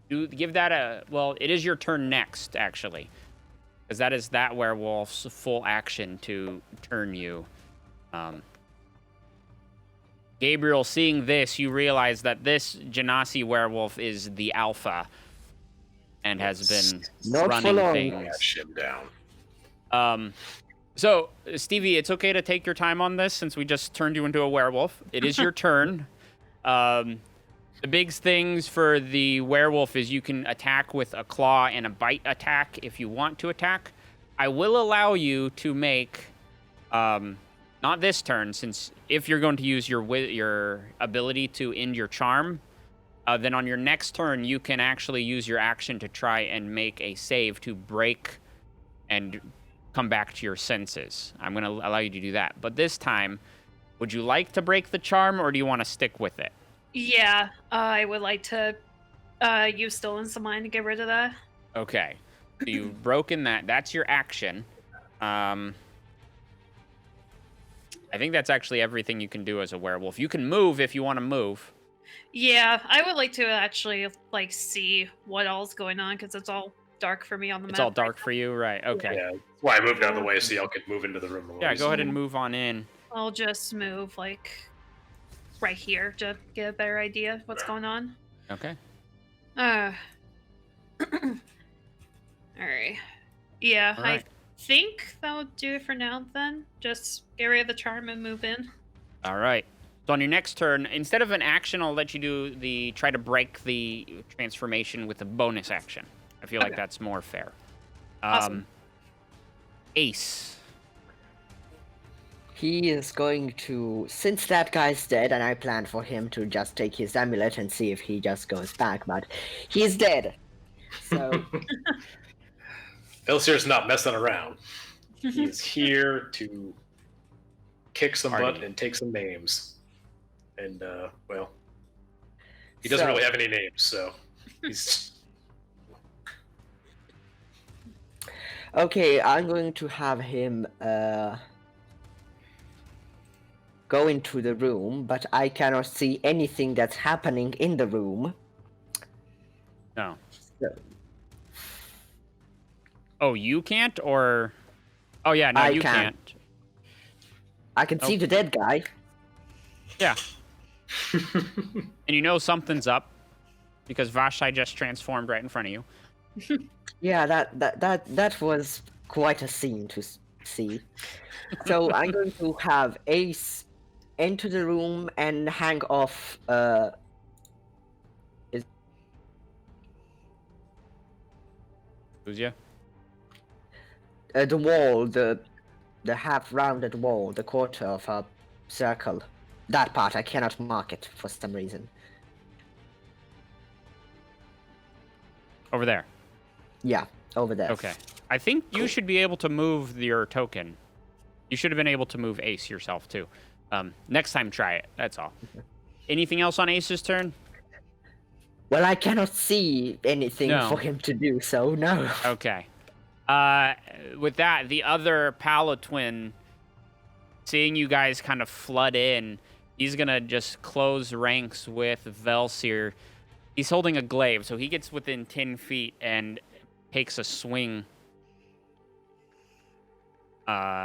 give that it is your turn next, actually, because that is that werewolf's full action to turn you. Gabriel, seeing this, you realize that this Genasi werewolf is the alpha and has been running things. Him down. So, Stevie, it's okay to take your time on this since we just turned you into a werewolf. It is your turn. The big things for the werewolf is you can attack with a claw and a bite attack if you want to attack. I will allow you to make... not this turn, since if you're going to use your ability to end your charm, then on your next turn, you can actually use your action to try and make a save to break and come back to your senses. I'm going to allow you to do that. But this time, would you like to break the charm, or do you want to stick with it? Yeah, I would like to use Stillness of Mind to get rid of that. Okay. So you've broken that. That's your action. I think that's actually everything you can do as a werewolf. You can move if you want to move. Yeah, I would like to actually see what all's going on because it's all dark for me on the map. It's all dark for you, right? Okay. Yeah, that's why I moved out of the way so y'all could move into the room. Yeah, go ahead and move on in. I'll just move right here to get a better idea of what's going on. Okay. All right. Yeah, All right. I think that will do it for now then. Just get rid of the charm and move in. All right. So on your next turn, instead of an action, I'll let you do try to break the transformation with a bonus action. I feel like that's more fair. Awesome. Ace. He is going to, since that guy's dead, and I planned for him to just take his amulet and see if he just goes back, but he's dead. So Elsir's not messing around. He's here to kick some butt and take some names. And, he doesn't really have any names, so he's... Okay, I'm going to have him go into the room, but I cannot see anything that's happening in the room. No. So, oh, you can't, or... Oh, yeah, no, you can't. I can see the dead guy. Yeah. And you know something's up, because Vashti just transformed right in front of you. Yeah, that was quite a scene to see. So I'm going to have Ace enter the room and hang off. Who's you? The wall, the half-rounded wall, the quarter of a circle. That part I cannot mark it for some reason. Over there. Yeah, over there. Okay. I think you should be able to move your token. You should have been able to move Ace yourself, too. Next time, try it. That's all. Anything else on Ace's turn? Well, I cannot see anything No. for him to do, so no. Okay. With that, the other Palatwin, seeing you guys kind of flood in, he's gonna just close ranks with Velsir. He's holding a glaive, so he gets within 10 feet and takes a swing. Glaive.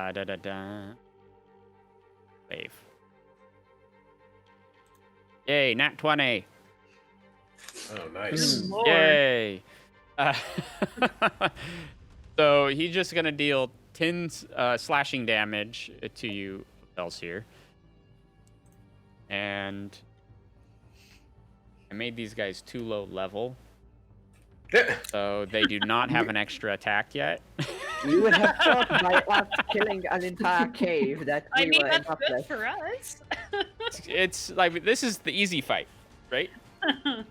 Yay, nat 20. Oh, nice. Lord. Yay. So he's just going to deal 10 slashing damage to you, Velsir. And I made these guys too low level. So they do not have an extra attack yet. You would have thought by us killing an entire cave that we I mean, were that's enough good less. for us. It's like, this is the easy fight, right?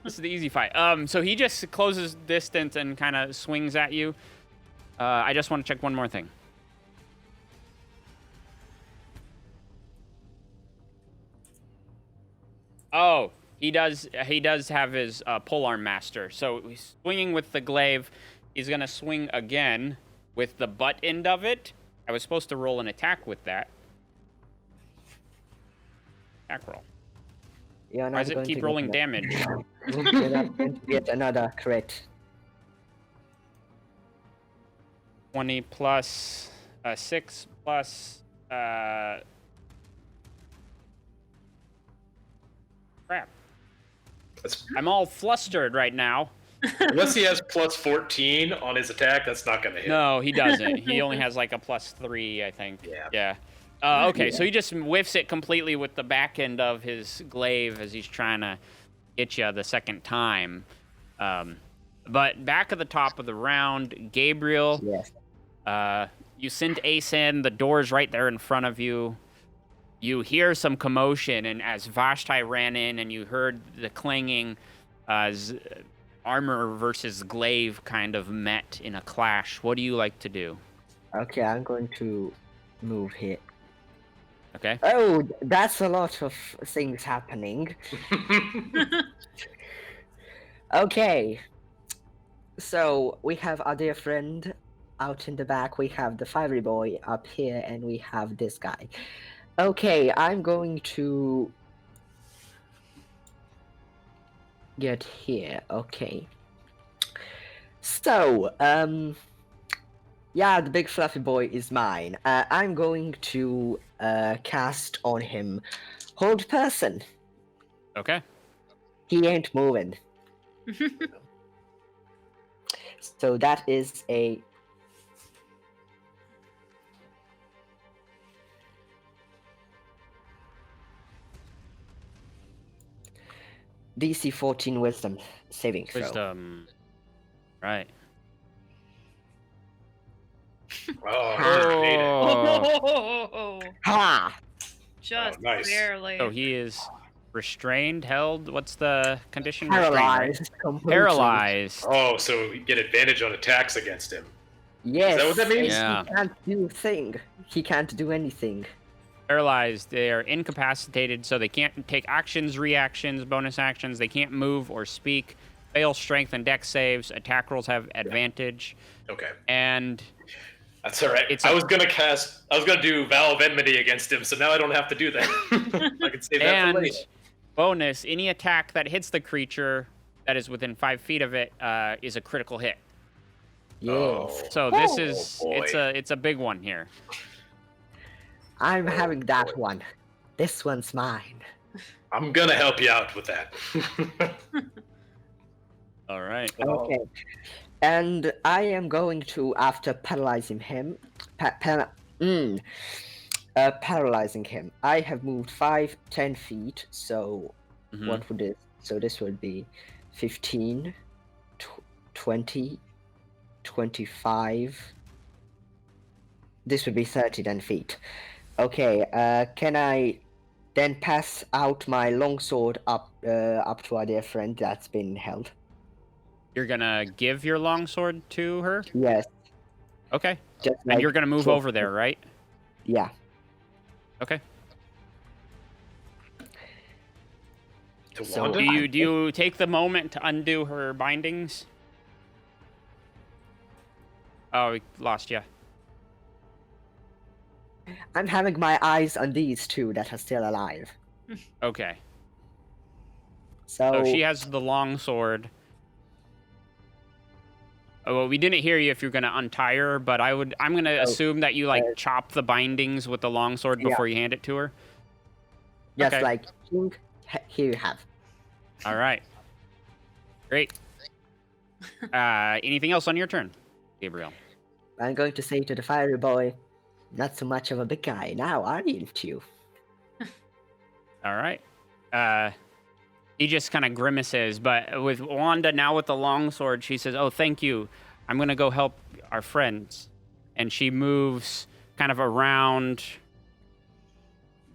This is the easy fight. So he just closes distance and kind of swings at you. I just want to check one more thing. Oh, he does have his polearm master. So he's swinging with the glaive. He's gonna swing again with the butt end of it. I was supposed to roll an attack with that. Attack roll. You're Why not does it going to keep get rolling enough. damage? You're not going to get another crit. 20 plus 6 plus crap. That's, I'm all flustered right now. unless he has plus 14 on his attack, that's not going to hit. No, he doesn't. He only has like a +3, I think. Yeah. Yeah. Okay, so he just whiffs it completely with the back end of his glaive as he's trying to get you the second time. But back at the top of the round, Gabriel, Yes. you send Ace in. The door's right there in front of you. You hear some commotion, and as Vashti ran in and you heard the clanging, armor versus glaive kind of met in a clash. What do you like to do? Okay, I'm going to move here. Okay. Oh, that's a lot of things happening. Okay. So we have our dear friend out in the back. We have the fiery boy up here, and we have this guy. Okay, I'm going to get here. Okay. So, yeah, the big fluffy boy is mine. I'm going to cast on him Hold Person. Okay. He ain't moving. So that is a DC 14 Wisdom saving throw. Wisdom. Right. Oh, I hate it. Oh, Ha! just Oh, nice. barely. So he is restrained, held. What's the condition? Restrained, right? Paralyzed. Completely. Paralyzed. Oh, so you get advantage on attacks against him. Yes. Is that what that means? Yeah. He can't do a thing. He can't do anything. Paralyzed. They are incapacitated, so they can't take actions, reactions, bonus actions. They can't move or speak. Fail strength and dex saves. Attack rolls have advantage. Okay. And That's all right. It's I a- was gonna do Vow of Enmity against him, so now I don't have to do that. I can save that for and later. bonus, any attack that hits the creature that is within 5 feet of it is a critical hit. Yes. Oh, So this oh, is boy. it's a big one here. I'm Oh, having that boy. one. This one's mine. I'm gonna help you out with that. All right. Okay. And I am going to, after paralyzing him, paralyzing him, I have moved 5, 10 feet. So Mhm. what would it? So this would be 15, 20, 25. This would be 30 then feet. Okay. Can I then pass out my longsword up to our dear friend that's been held? You're gonna give your longsword to her. Yes. Okay. Just And you're gonna move drop over there, right? Yeah. Okay. To So- Wanda? Do you take the moment to undo her bindings? Oh, we lost you. I'm having my eyes on these two that are still alive. Okay. So So she has the long sword. Oh, well, we didn't hear you if you're gonna untie her, but I'm gonna assume that you like chop the bindings with the long sword Yeah. before you hand it to her. just okay. like here you have. All right. Great. Anything else on your turn, Gabriel? I'm going to say to the fiery boy, not so much of a big guy now, aren't you? All right. He just kind of grimaces, but with Wanda now with the longsword, she says, "Oh, thank you. I'm gonna go help our friends." And she moves kind of around.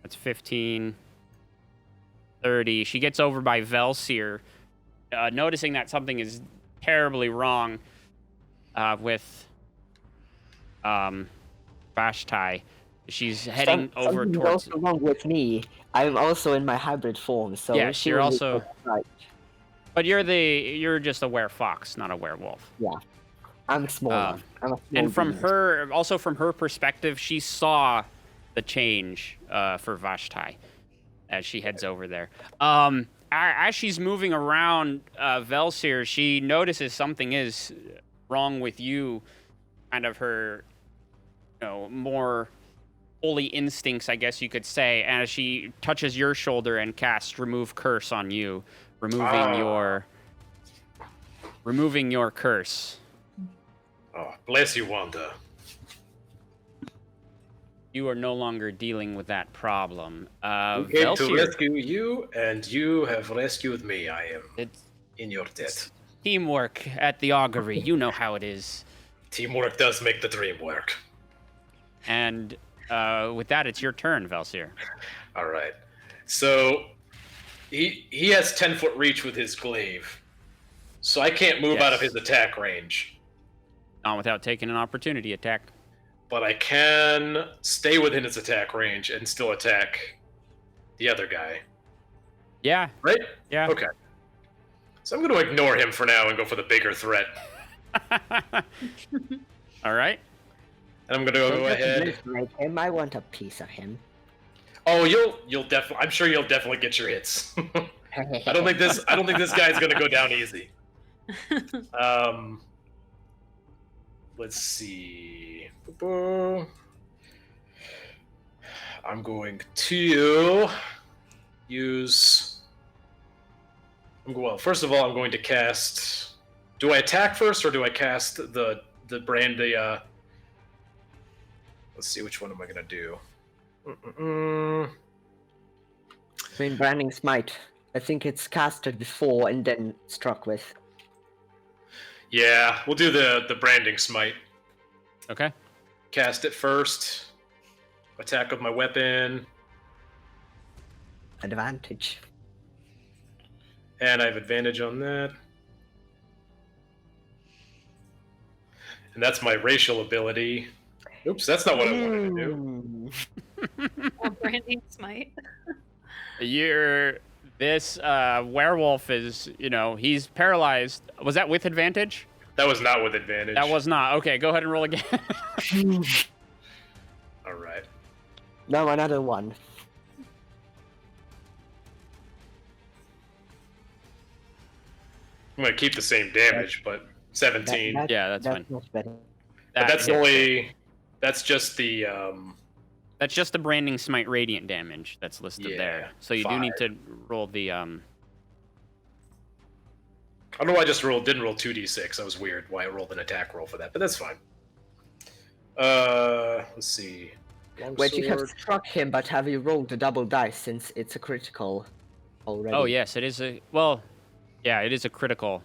That's 15, 30. She gets over by Velsier, noticing that something is terribly wrong with Vashti. She's heading over Something towards. goes wrong with me. I'm also in my hybrid form, so Yes, she you're will also- be right. But you're just a werefox, not a werewolf. I'm smaller. I'm a small And from beast. her perspective, she saw the change for Vashti as she heads over there. As she's moving around Velsier, she notices something is wrong with you. Kind of her, more holy instincts, I guess you could say, as she touches your shoulder and casts Remove Curse on you, removing your curse. Oh, bless you, Wanda. You are no longer dealing with that problem. We came to Velsier, rescue you, and you have rescued me. I am it's in your debt. teamwork at the augury. You know how it is. Teamwork does make the dream work. And with that, it's your turn, Velsier. All right. So he has 10-foot reach with his glaive, so I can't move out of Yes. his attack range. Not without taking an opportunity attack. But I can stay within his attack range and still attack the other guy. Yeah, Right? yeah. Okay. So I'm going to ignore him for now and go for the bigger threat. All right. And I'm going to Don't go let me ahead. like him. I want a piece of him. Oh, you'll definitely. I'm sure you'll definitely get your hits. I don't think this guy's going to go down easy. Let's see. I'm going to use. Well, first of all, I'm going to cast. Do I attack first, or do I cast the brandy? Let's see, which one am I going to do? I mean, Branding Smite. I think it's casted before and then struck with. Yeah, we'll do the branding smite. Okay. Cast it first. Attack with my weapon. Advantage. And I have advantage on that. And that's my racial ability. Oops, that's not what I wanted to do. Branding smite. This werewolf is, he's paralyzed. Was that with advantage? That was not with advantage. That was not. Okay, go ahead and roll again. All right. No, another one. I'm going to keep the same damage, but 17. Yeah, that's fine. much better. But that's hits. only... That's just the... That's just the branding smite radiant damage that's listed Yeah, there. So you do need to roll the I don't know why I just didn't roll 2d6. That was weird why I rolled an attack roll for that, but that's fine. Let's see. Wait, you have Longsword. struck him, but have you rolled the double dice since it's a critical already? Oh yes, it is it is a critical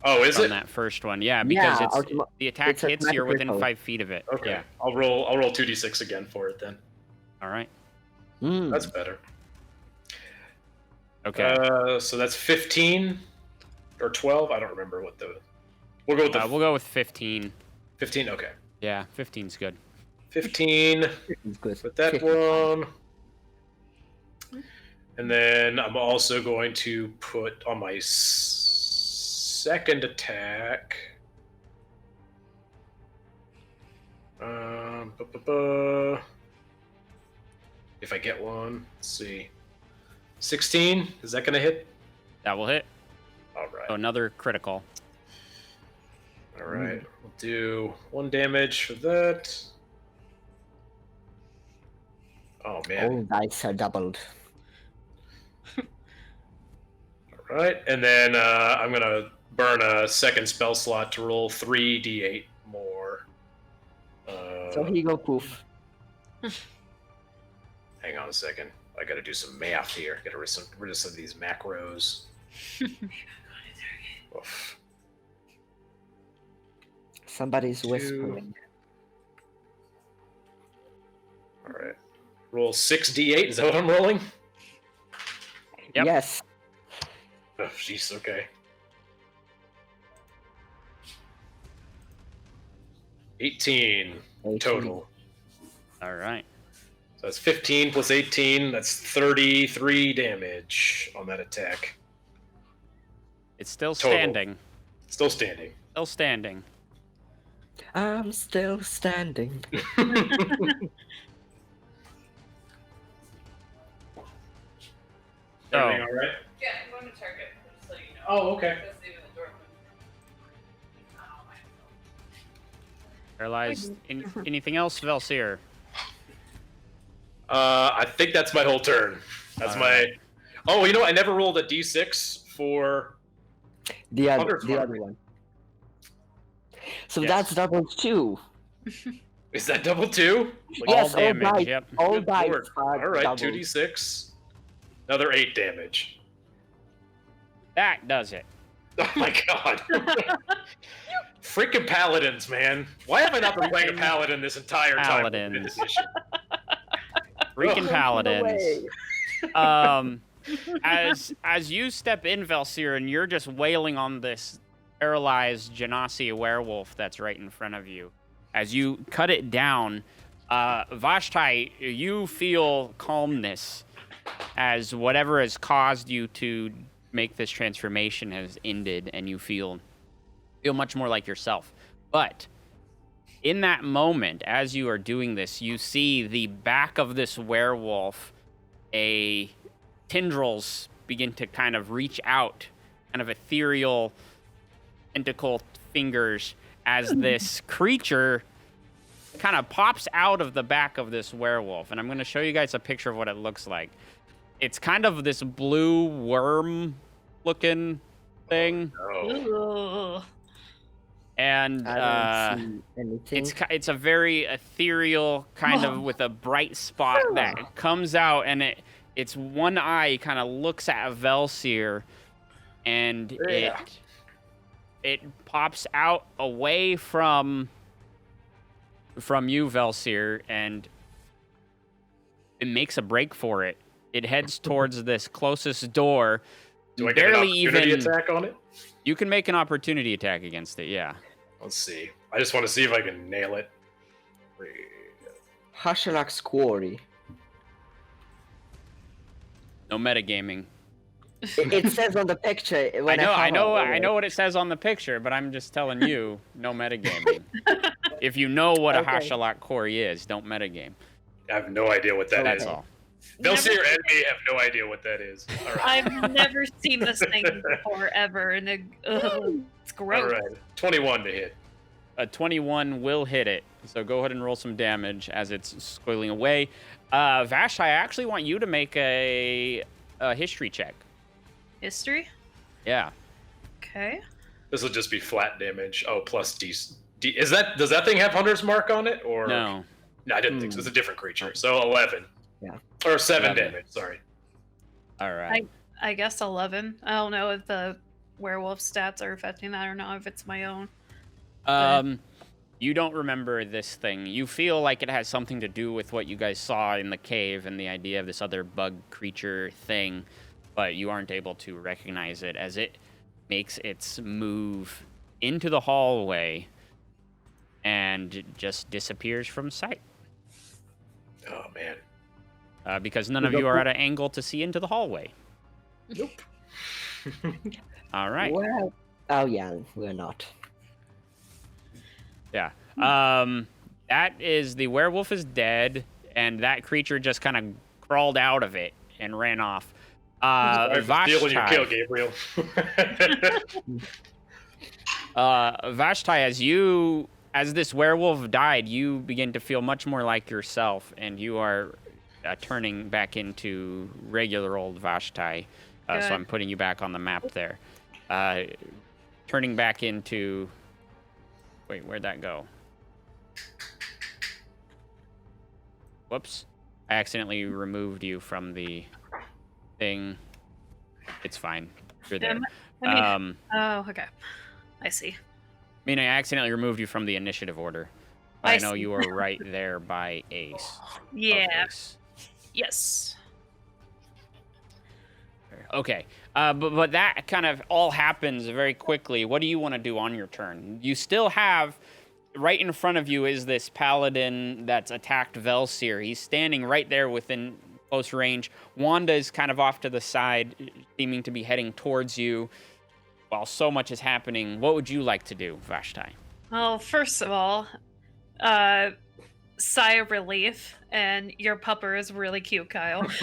Oh, is on it? that first one. Yeah, because Yeah, it's the attack it's a hits, you're within critical. 5 feet of it. Okay. Yeah. I'll roll 2d6 again for it then. All right. Mm. That's better. Okay. So that's 15 or 12. I don't remember what the. We'll go with the We'll go with 15. 15. Okay. Yeah, 15's good. 15 It's good. with that 50. one. And then I'm also going to put on my second attack. If I get one, let's see. 16, is that going to hit? That will hit. All right. So another critical. All right. We'll do 1 damage for that. Oh, man. All dice are doubled. All right. And then I'm going to burn a second spell slot to roll 3d8 more. So he go poof. Hang on a second. I got to do some math here. Got to rid of some of these macros. Oof. Somebody's 2. whispering. All right. Roll 6d8. Is that what I'm rolling? Yep. Yes. Oh, jeez. Okay. 18 total. All right. So that's 15 plus 18. That's 33 damage on that attack. It's still Total. standing. Still standing. Still standing. I'm still standing. So, Everything all right? Yeah, I'm going to target, just so you know. Oh, okay. Just leaving the door open. Not all my paralyzed. Anything else, Velsier? I think that's my whole turn. That's All my. right. Oh, you know what? I never rolled a d6 for. The Hunter's other Mark. one. So Yes. that's doubled too. Is that double 2? Yes, all damage, all dice. yep. All Good dice lord. are All right, doubled. 2d6. Another 8 damage. That does it. Oh my god. Freaking paladins, man. Why have I not been playing a paladin this entire time? Paladins. In this issue? Freaking Ugh. paladins. As you step in, Velsier, and you're just wailing on this paralyzed Genasi werewolf that's right in front of you. As you cut it down, Vashtai, you feel calmness as whatever has caused you to make this transformation has ended, and you feel much more like yourself. But in that moment, as you are doing this, you see the back of this werewolf, tendrils begin to kind of reach out, kind of ethereal tentacle fingers, as this creature kind of pops out of the back of this werewolf. And I'm going to show you guys a picture of what it looks like. It's kind of this blue worm looking thing. Oh, Ugh. And I don't see anything. it's a very ethereal kind of with a bright spot that comes out, and its one eye kind of looks at Velsier, and Yeah. it pops out away from you, Velsier, and it makes a break for it. It heads towards this closest door. Do I get an barely opportunity even attack on it? You can make an opportunity attack against it, yeah. Let's see. I just want to see if I can nail it. Hashalak's quarry. No metagaming. It says on the picture. When I know hover what it says on the picture, but I'm just telling you, no metagaming. If you know what a Okay. Hashalak quarry is, don't metagame. I have no idea what that is. That's all. Velsier and me have no idea what that is. All right. I've never seen this thing before ever, and it's All gross. right. 21 to hit. A 21 will hit it, so go ahead and roll some damage as it's squiggling away. Vash, I actually want you to make a history check. History? Yeah. Okay. This will just be flat damage. Oh, plus D. Does that thing have Hunter's Mark on it? Or No. No, I didn't think so. It's a different creature. So 11. Yeah. Or 7 11. damage. Sorry. All right. I guess 11. I don't know if the werewolf stats are affecting that or not, if it's my own. You don't remember this thing. You feel like it has something to do with what you guys saw in the cave and the idea of this other bug creature thing, but you aren't able to recognize it as it makes its move into the hallway and just disappears from sight. Oh man. because none of you are at an angle to see into the hallway. Nope. All right. Well, oh yeah, we're not. Yeah. That is the werewolf is dead, and that creature just kind of crawled out of it and ran off. Sorry for stealing your kill, Vashti, Gabriel. Vashti, as this werewolf died, you begin to feel much more like yourself, and you are turning back into regular old Vashti. So I'm putting you back on the map there. Turning back into... Wait, where'd that go? Whoops. I accidentally removed you from the thing. It's fine. You're there. Oh, okay. I see. I mean, I accidentally removed you from the initiative order. But I know you were right there by Ace. Yeah. Ace. Yes. Okay. But that kind of all happens very quickly. What do you want to do on your turn? You still have... Right in front of you is this paladin that's attacked Velsier. He's standing right there within close range. Wanda is kind of off to the side, seeming to be heading towards you. While so much is happening, what would you like to do, Vashti? Well, first of all, sigh of relief, and your pupper is really cute, Kyle. Does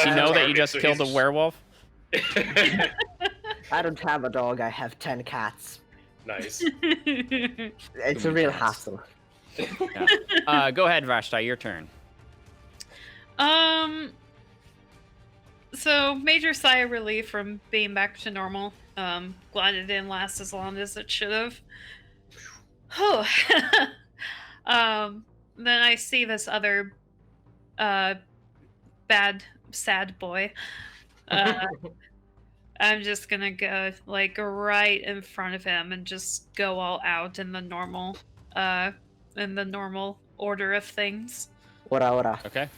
he know that you just killed a werewolf? I don't have a dog. I have 10 cats. Nice. It's a real hassle. Yeah. Go ahead, Vashti. Your turn. So major sigh of relief from being back to normal. Glad it didn't last as long as it should have. Then I see this other bad, sad boy. I'm just gonna go like right in front of him and just go all out in the normal order of things. Ora. Okay.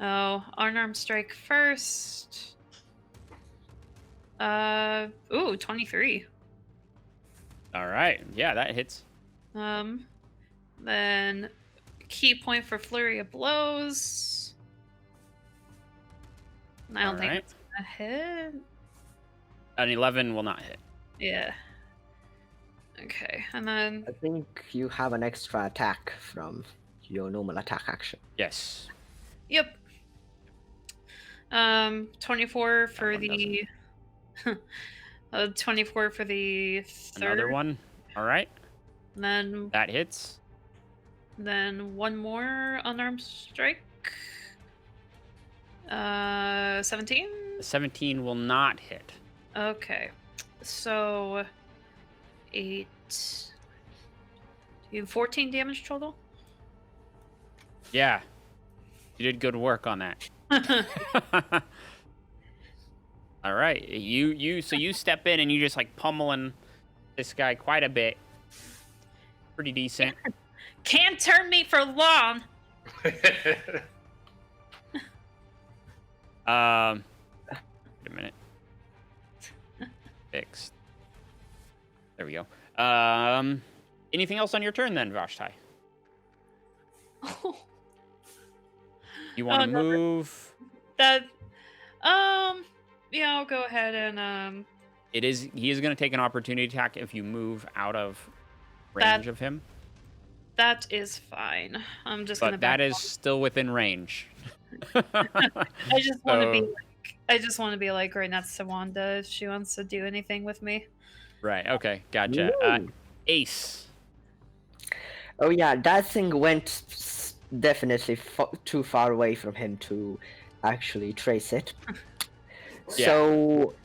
Oh, unarmed strike first. 23. All right. Yeah, that hits. Then key point for flurry of blows. I don't think it's gonna hit. An 11 will not hit. Yeah. Okay, and then I think you have an extra attack from your normal attack action. Yes. yep. 24 for the 24 for the third. Another one. All right. And then That hits. one more unarmed strike. 17. 17 will not hit. Okay, so 8. You have 14 damage total. Yeah. You did good work on that. All right. So you step in and you just like pummeling this guy quite a bit. Pretty decent. Can't turn me for long. Wait a minute. Fixed. There we go. Anything else on your turn then, Vashti? You want to move? That, yeah, I'll go ahead and He is going to take an opportunity attack if you move out of range of him. That is fine. I'm just gonna. But that is still within range. I just want to be like. I just want to be like right next to Wanda if she wants to do anything with me. Right. Okay. Gotcha. Ace. Oh yeah, that thing went definitely too far away from him to actually trace it. Yeah. So,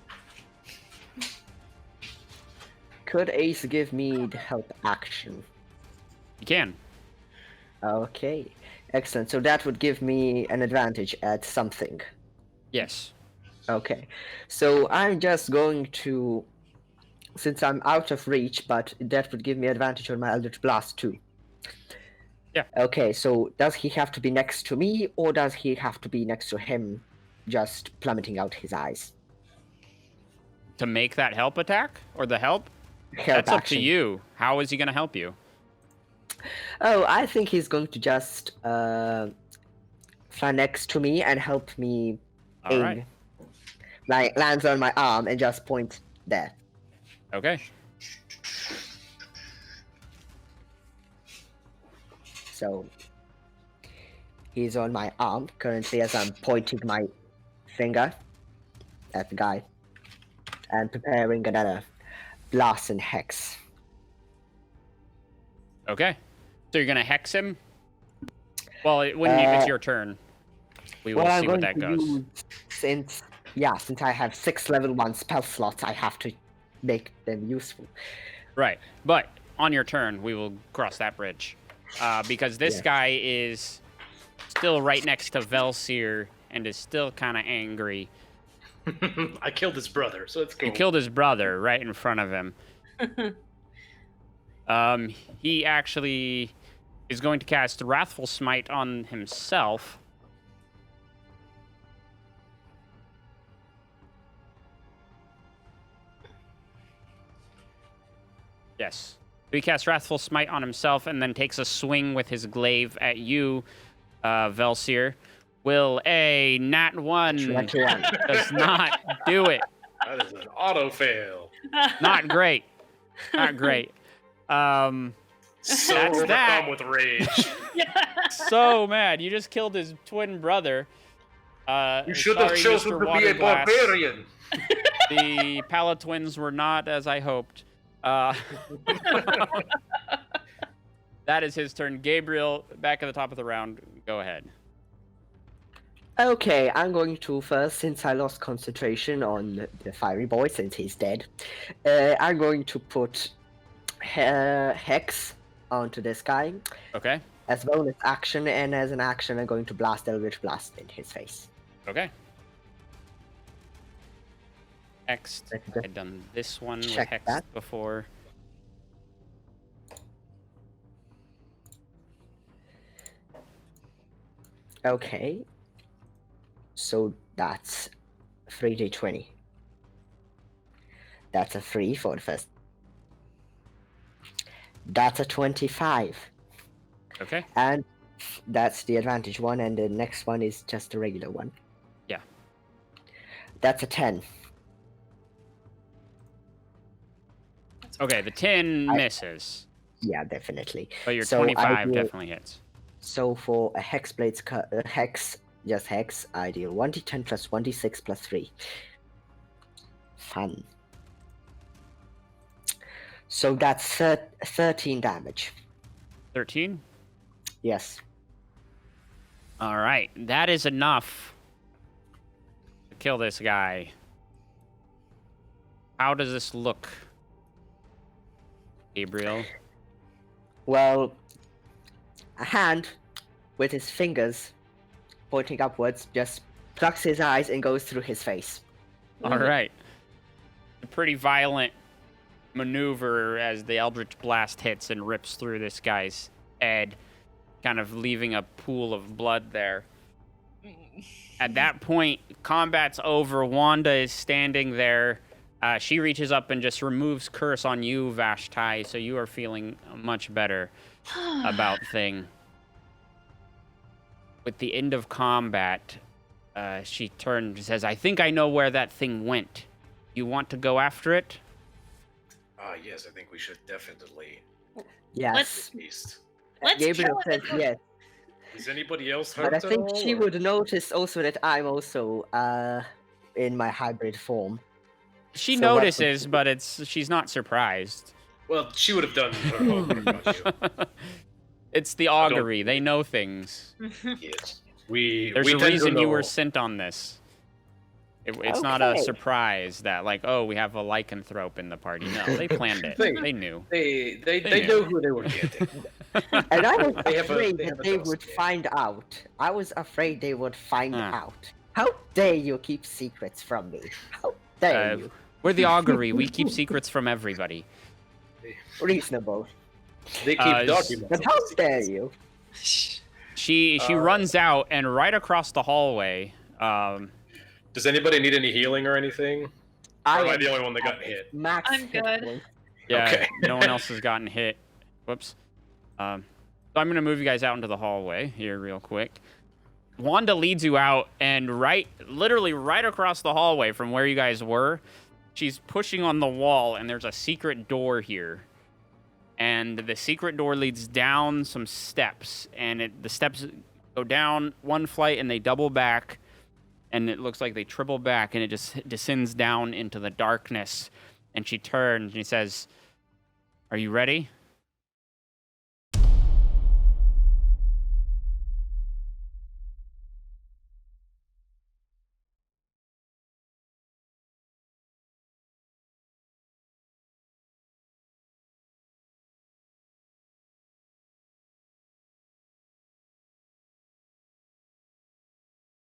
could Ace give me the help action? You can. Okay, excellent. So that would give me an advantage at something. Yes. Okay, so I'm just going to, since I'm out of reach, but that would give me advantage on my Eldritch Blast too. Yeah. Okay, so does he have to be next to me, or does he have to be next to him, just plummeting out his eyes? To make that help attack or the help? help That's up to action. you. How is he going to help you? Oh, I think he's going to just fly next to me and help me All aim. right. Like lands on my arm and just point there. Okay. So he's on my arm currently as I'm pointing my finger at the guy and preparing another blast and hex. Okay. So you're going to hex him? Well, it's your turn. We will see what that goes. Since I have 6 level 1 spell slots, I have to make them useful. Right. But on your turn, we will cross that bridge. Because this guy is still right next to Velseer and is still kind of angry. I killed his brother, so let's go. You killed his brother right in front of him. He actually is going to cast Wrathful Smite on himself. Yes. He casts Wrathful Smite on himself and then takes a swing with his glaive at you, Velseer. Will a nat 1 does not do it. That is an auto fail. Not great. Not great. So That's overcome that. with rage. So mad. You just killed his twin brother. You should have sorry, chosen Mr. to be a Waterglass. barbarian. The Palatwins were not as I hoped. That is his turn. Gabriel, back at the top of the round. Go ahead. Okay, I'm going to first, since I lost concentration on the fiery boy, since he's dead, I'm going to put Hex onto this guy. Okay. As bonus action, and as an action, I'm going to blast Eldritch Blast in his face. Okay. Next, I've done this one with Check Hex that. before. Okay. So that's 3d20. That's a 3 for the first. That's a 25. Okay. And that's the advantage one, and the next one is just a regular one. Yeah. That's a 10. Okay, the 10 misses, Yeah, definitely. but your So 25 deal- definitely hits. So for a Hexblade's Hex, just Hex, I deal 1d10 plus 1d6 plus 3. Fun. So that's 13 damage. 13? Yes. All right, that is enough to kill this guy. How does this look, Gabriel? Well, a hand with his fingers pointing upwards just plucks his eyes and goes through his face. All right. A pretty violent maneuver as the Eldritch Blast hits and rips through this guy's head, kind of leaving a pool of blood there. At that point, combat's over. Wanda is standing there. She reaches up and just removes Curse on you, Vashti, so you are feeling much better about thing. With the end of combat, she turns and says, I think I know where that thing went. You want to go after it? Yes, I think we should definitely. Yes. East. Let's Gabriel kill says it. yes. Is anybody else hurt But I at think all, she or- would notice also that I'm also in my hybrid form. She So what would notices, she- but she's not surprised. Well, she would have done her homework on you. It's the augury. They know things. Yes. We. There's we a tend to reason you were know. sent on this. It's not a Okay. surprise that, like, oh, we have a lycanthrope in the party. No, they planned it. They- They knew. They knew. know who they were getting. And I was They have a- afraid they that have a they dose would game. find out. I was afraid they would find Ah. out. How dare you keep secrets from me? How dare Uh, you? We're the augury. We keep secrets from everybody. Reasonable. They keep documents. But of how the dare secrets. you? She runs out, and right across the hallway, Does anybody need any healing or anything? Or am I am the only one that got hit? max I'm hit good. points. Yeah, Okay. no one else has gotten hit. Whoops. So I'm going to move you guys out into the hallway here real quick. Wanda leads you out, and literally right across the hallway from where you guys were, she's pushing on the wall, and there's a secret door here. And the secret door leads down some steps, and the steps go down one flight, and they double back, and it looks like they triple back, and it just descends down into the darkness. And she turns, and she says, "Are you ready?"